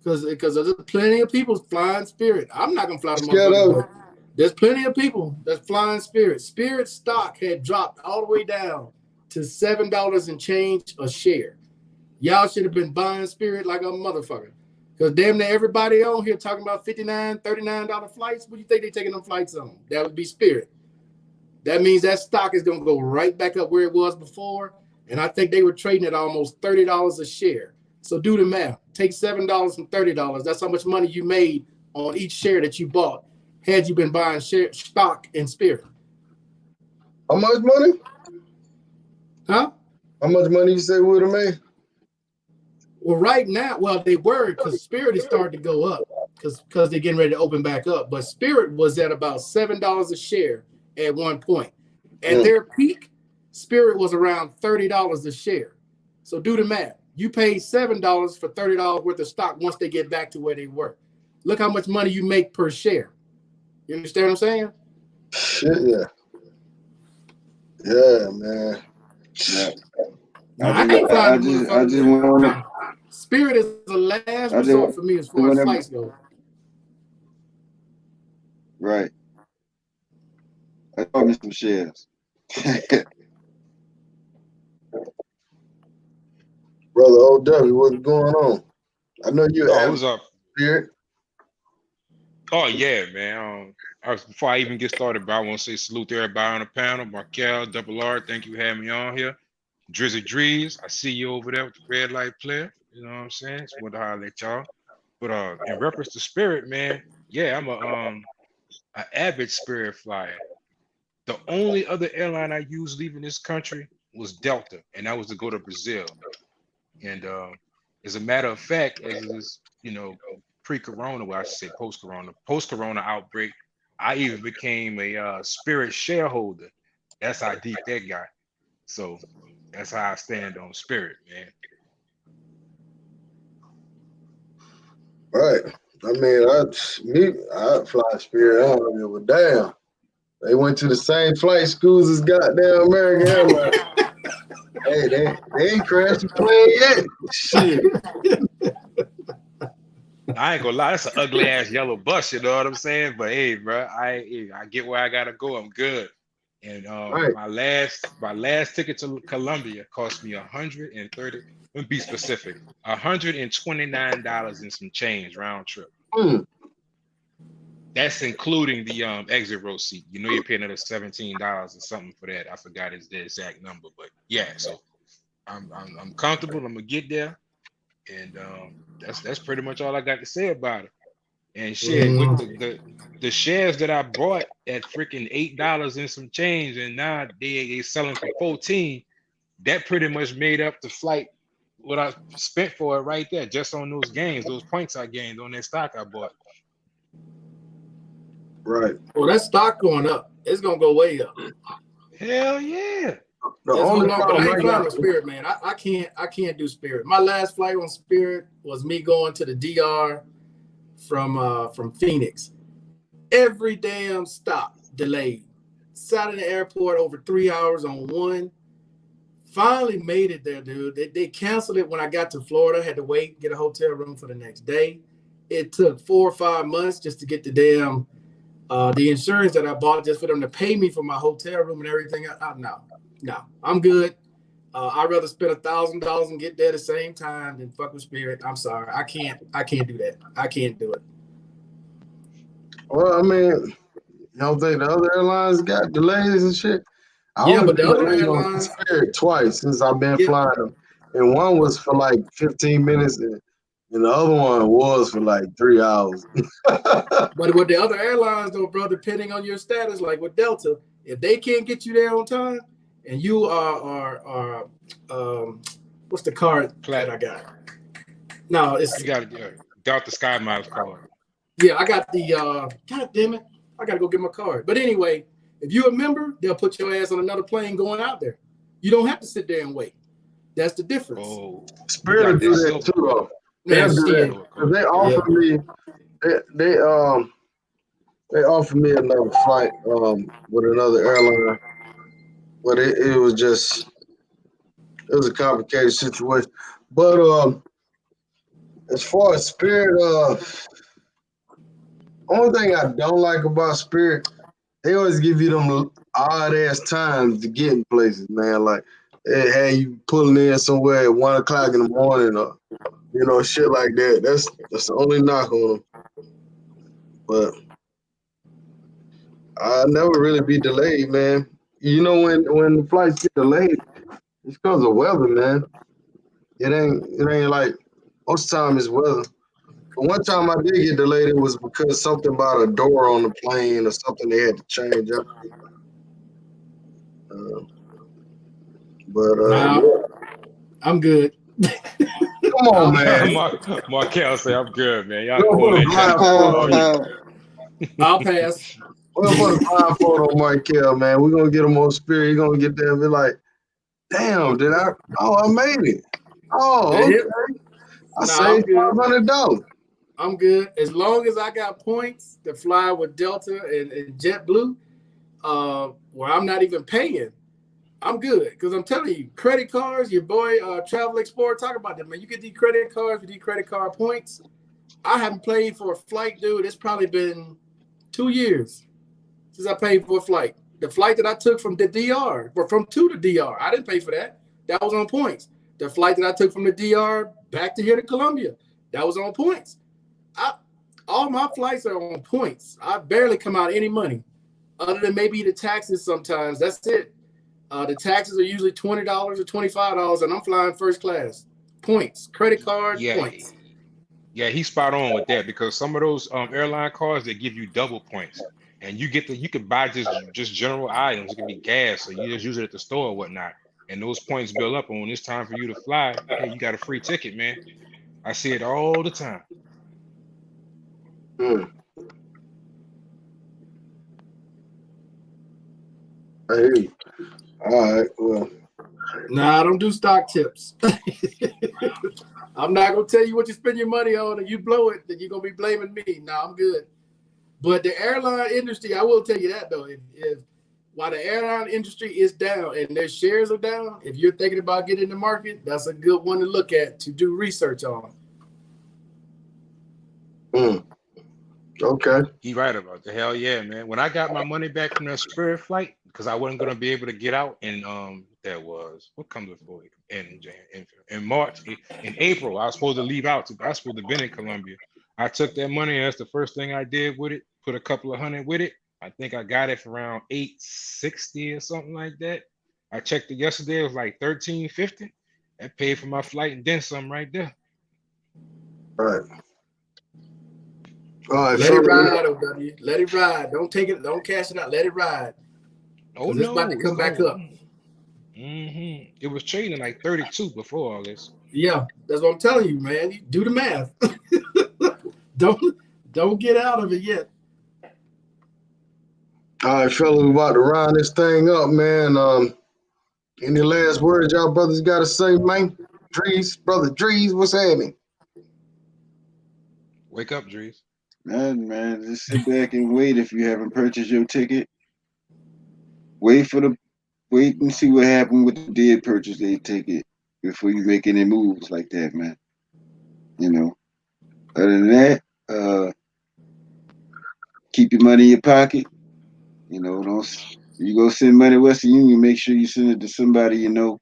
Because there's plenty of people flying Spirit. I'm not going to fly the motherfucker. There's plenty of people that's flying Spirit. Spirit stock had dropped all the way down to $7 and change a share. Y'all should have been buying Spirit like a motherfucker. Because damn near everybody on here talking about $59, $39 flights. What do you think they taking them flights on? That would be Spirit. That means that stock is going to go right back up where it was before. And I think they were trading at almost $30 a share. So do the math. Take $7 from $30. That's how much money you made on each share that you bought had you been buying stock in Spirit. How much money? Huh? How much money you say we would have made? Well, right now, they were, because Spirit is starting to go up because they're getting ready to open back up. But Spirit was at about $7 a share at one point. At their peak, Spirit was around $30 a share. So do the math. You paid $7 for $30 worth of stock once they get back to where they were. Look how much money you make per share. You understand what I'm saying? Shit, yeah. Yeah, man. Yeah. I just want to. Spirit is the last resort for me as far as flights go. Right. I bought me some shares. Brother OW, what's going on? I know you. Oh, who's up? Spirit. Oh yeah, man. Before I even get started, bro, I want to say salute to everybody on the panel. Markel, Double R, thank you for having me on here. Dreez, I see you over there with the red light player. You know what I'm saying? Just want to holler at y'all. But in reference to Spirit, man, yeah, I'm an avid Spirit flyer. The only other airline I used leaving this country was Delta, and that was to go to Brazil. And as a matter of fact, as is, pre-corona, well, I should say post-corona outbreak, I even became a Spirit shareholder. That's how deep that got. So that's how I stand on Spirit, man. Right. I mean, I fly Spirit. I don't give a damn. They went to the same flight schools as goddamn American Airlines. Hey, they ain't crashed the plane yet. Shit. I ain't gonna lie, that's an ugly ass yellow bus, you know what I'm saying? But hey, bro, I get where I gotta go. I'm good. And Right. my last ticket to Colombia cost me $130. Let me be specific, $129 and some change round trip. That's including the exit row seat. You know, you're paying another $17 or something for that. I forgot the exact number, but yeah. So I'm comfortable. I'm gonna get there, and that's pretty much all I got to say about it. And shit, with the shares that I bought at freaking $8 and some change, and now they selling for 14. That pretty much made up the flight what I spent for it right there, just on those gains, those points I gained on that stock I bought. Right. Well, that stock going up. It's gonna go way up. Hell yeah. The Just only hold on, but I problem ain't I flying got, on Spirit, man. I can't do Spirit. My last flight on Spirit was me going to the DR from Phoenix. Every damn stop delayed. Sat in the airport over 3 hours on one. Finally made it there, dude. They canceled it when I got to Florida. Had to wait, get a hotel room for the next day. It took 4 or 5 months just to get the damn the insurance that I bought just for them to pay me for my hotel room and everything. No, I'm good. I'd rather spend $1,000 and get there at the same time than fuck with Spirit. I'm sorry, I can't do that. I can't do it. well, I mean, you don't think the other airlines got delays and shit? I Yeah, only but the been other delayed on airlines, Spirit twice since I've been yeah, flying them. And one was for like 15 minutes and the other one was for like 3 hours. but with the other airlines though, bro, depending on your status, like with Delta, if they can't get you there on time, and you are what's the card that I got? No, it's You got Delta Sky Miles card. yeah, I got the God damn it, I gotta go get my card. But anyway, if you're a member, they'll put your ass on another plane going out there. You don't have to sit there and wait. That's the difference. Oh, you Spirit will got do that that silver too, though. Man, They'll do shit. that. 'Cause they Yeah. offered me, they offered me another flight with another airline, but it was a complicated situation. But as far as Spirit, only thing I don't like about Spirit, they always give you them odd ass times to get in places, man. Like they had you pulling in somewhere at 1 o'clock in the morning, or shit like that. That's the only knock on them. But I never really be delayed, man. You know when the flights get delayed, it's because of weather, man. It ain't like most of the time it's weather. But one time I did get delayed, it was because something about a door on the plane or something they had to change up. Nah, Yeah. I'm good. Come on, man. Markel say I'm good, man. Y'all We'll can hold put a that blindfold all on you. you. I'll pass. We'll put a blindfold on Markel, man. We're gonna get him on Spirit. He's gonna get there and be like, damn, I made it. Oh, okay. I Nah, I'm saved good. $500. I'm good. As long as I got points to fly with Delta and JetBlue, where I'm not even paying, I'm good. Because I'm telling you, credit cards, your boy Travel Explorer, talk about that, man. You get these credit cards with these credit card points. I haven't paid for a flight, dude. It's probably been 2 years since I paid for a flight. The flight that I took from the DR, or from to the DR, I didn't pay for that. That was on points. The flight that I took from the DR back to here to Columbia, that was on points. All my flights are on points. I barely come out any money, other than maybe the taxes sometimes. That's it. The taxes are usually $20 or $25, and I'm flying first class. Points, credit card, Yeah, points. yeah, he's spot on with that because some of those airline cards they give you double points, and you can buy just general items. It can be gas, so you just use it at the store or whatnot, and those points build up. And when it's time for you to fly, hey, you got a free ticket, man. I see it all the time. Hey, all right, well. Nah, I don't do stock tips. I'm not gonna tell you what you spend your money on, and you blow it, then you're gonna be blaming me. Nah, I'm good. But the airline industry, I will tell you that though, if while the airline industry is down and their shares are down, if you're thinking about getting in the market, that's a good one to look at to do research on. Okay. He right about the hell yeah, man. When I got my money back from that Spirit flight, because I wasn't gonna be able to get out in that was what comes before in March, in April, I was supposed to leave out. I was supposed to been in Colombia. I took that money, and that's the first thing I did with it. Put a couple of hundred with it. I think I got it for around $860 or something like that. I checked it yesterday, it was like $1350. That paid for my flight and then some right there. All right. All right, Let it ride, OW. Let it ride. Don't take it. Don't cash it out. Let it ride. Oh It's about to come back up. It was trading like 32 before all this. Yeah, that's what I'm telling you, man. You do the math. Don't get out of it yet. All right, fellas, we about to round this thing up, man. Any last words y'all brothers got to say, man? Dreez, brother Dreez, what's happening? Wake up, Dreez. Nothing, man. Just sit back and wait if you haven't purchased your ticket. Wait and see what happened with the did purchase their ticket before you make any moves like that, man. You know. Other than that, keep your money in your pocket. You know, don't you go send money to Western Union, make sure you send it to somebody you know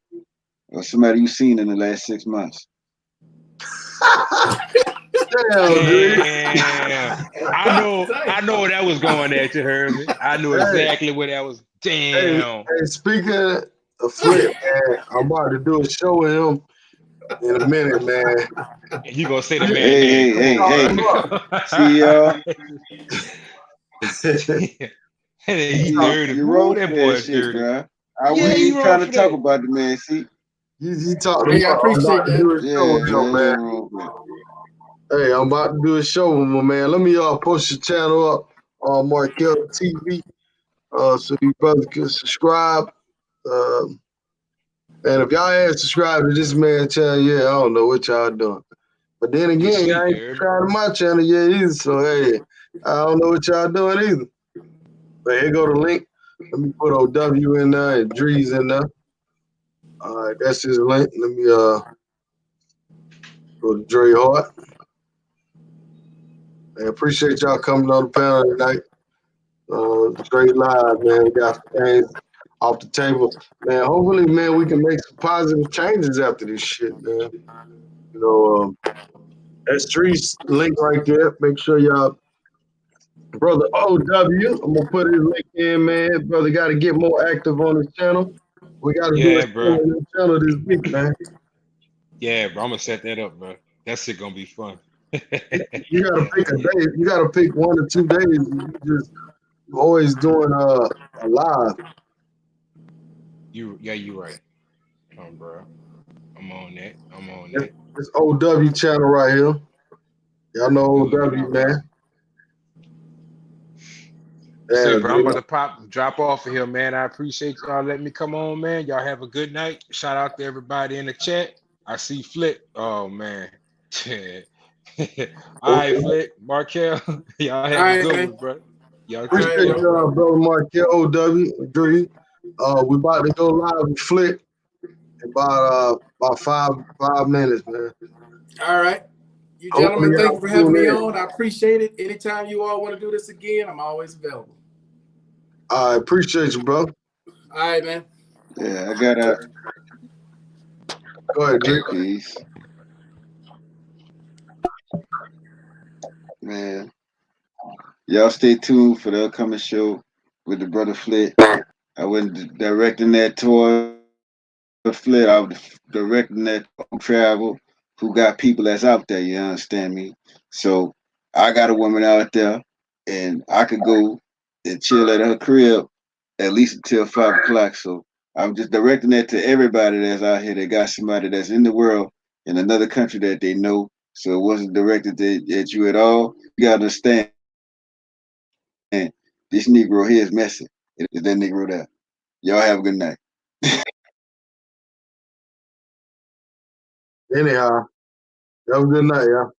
or somebody you've seen in the last 6 months. Damn, Dreez. Damn. I know where that was going at, you heard me. I knew Hey, exactly where that was. hey, Damn. speaking of Flip, man, I'm about to do a show with him in a minute, man. And you gonna say the You man name. Hey, Come hey, on, hey, bro. hey. talk See y'all. And then you he talk dirty. You Ooh, wrong that for that boy shit, dirty. bro. I Yeah, wasn't you even wrong trying to for talk that. about the man. See? you talked Hey, I about I'm appreciate about to that. do a show Yeah, with him, man, man. ain't wrong for that. Hey, I'm about to do a show with my man. Let me post your channel up on Markell TV. So you brothers can subscribe. And if y'all ain't subscribed to this man channel, yeah, I don't know what y'all doing. But then You again, y'all sleep, ain't you heard me? subscribed to my channel yet either. So hey, I don't know what y'all doing either. But here go the link. Let me put OW in there and Dreez in there. All right, that's his link. Let me go to Dre Hart. I appreciate y'all coming on the panel tonight. Straight live, man. We got some things off the table. Man, hopefully, man, we can make some positive changes after this shit, man. You know, that's Dreez link right there. Make sure y'all, brother OW, I'm gonna put his link in, man. Brother got to get more active on his channel. We got to do a Yeah, show bro. on his channel this week, man. Yeah, bro. I'm gonna set that up, bro. That shit gonna be fun. You gotta pick a day. You gotta pick 1 or 2 days. You just always doing a live. You right. Bro. I'm on that. I'm on This, that. this OW channel right here. Y'all know Good looking OW, out, bro. man. Say, Yeah, bro, I'm about to drop off of here, man. I appreciate y'all letting me come on, man. Y'all have a good night. Shout out to everybody in the chat. I see Flip. Oh man. All right, Flip, Markel. Y'all All have a right, good man. one, bro. Y'all All take right, appreciate care, bro. bro. y'all, brother Markel, OW, Dreez. We about to go live with Flick in about five minutes, man. All right. You Hopefully gentlemen, thank you y'all for having tune me in. on. I appreciate it. Anytime you all want to do this again, I'm always available. I appreciate you, bro. All right, man. Yeah, I gotta Go ahead, Dreez. peace. Man. Y'all stay tuned for the upcoming show with the brother Flit. I wasn't directing that toward Flit. I was directing that on travel who got people that's out there, you understand me? So I got a woman out there and I could go and chill at her crib at least until 5 o'clock. So I'm just directing that to everybody that's out here that got somebody that's in the world in another country that they know. So it wasn't directed at you at all. You gotta understand this Negro here is messy. Is that Negro there? Y'all have a good night. Anyhow, have a good night, y'all.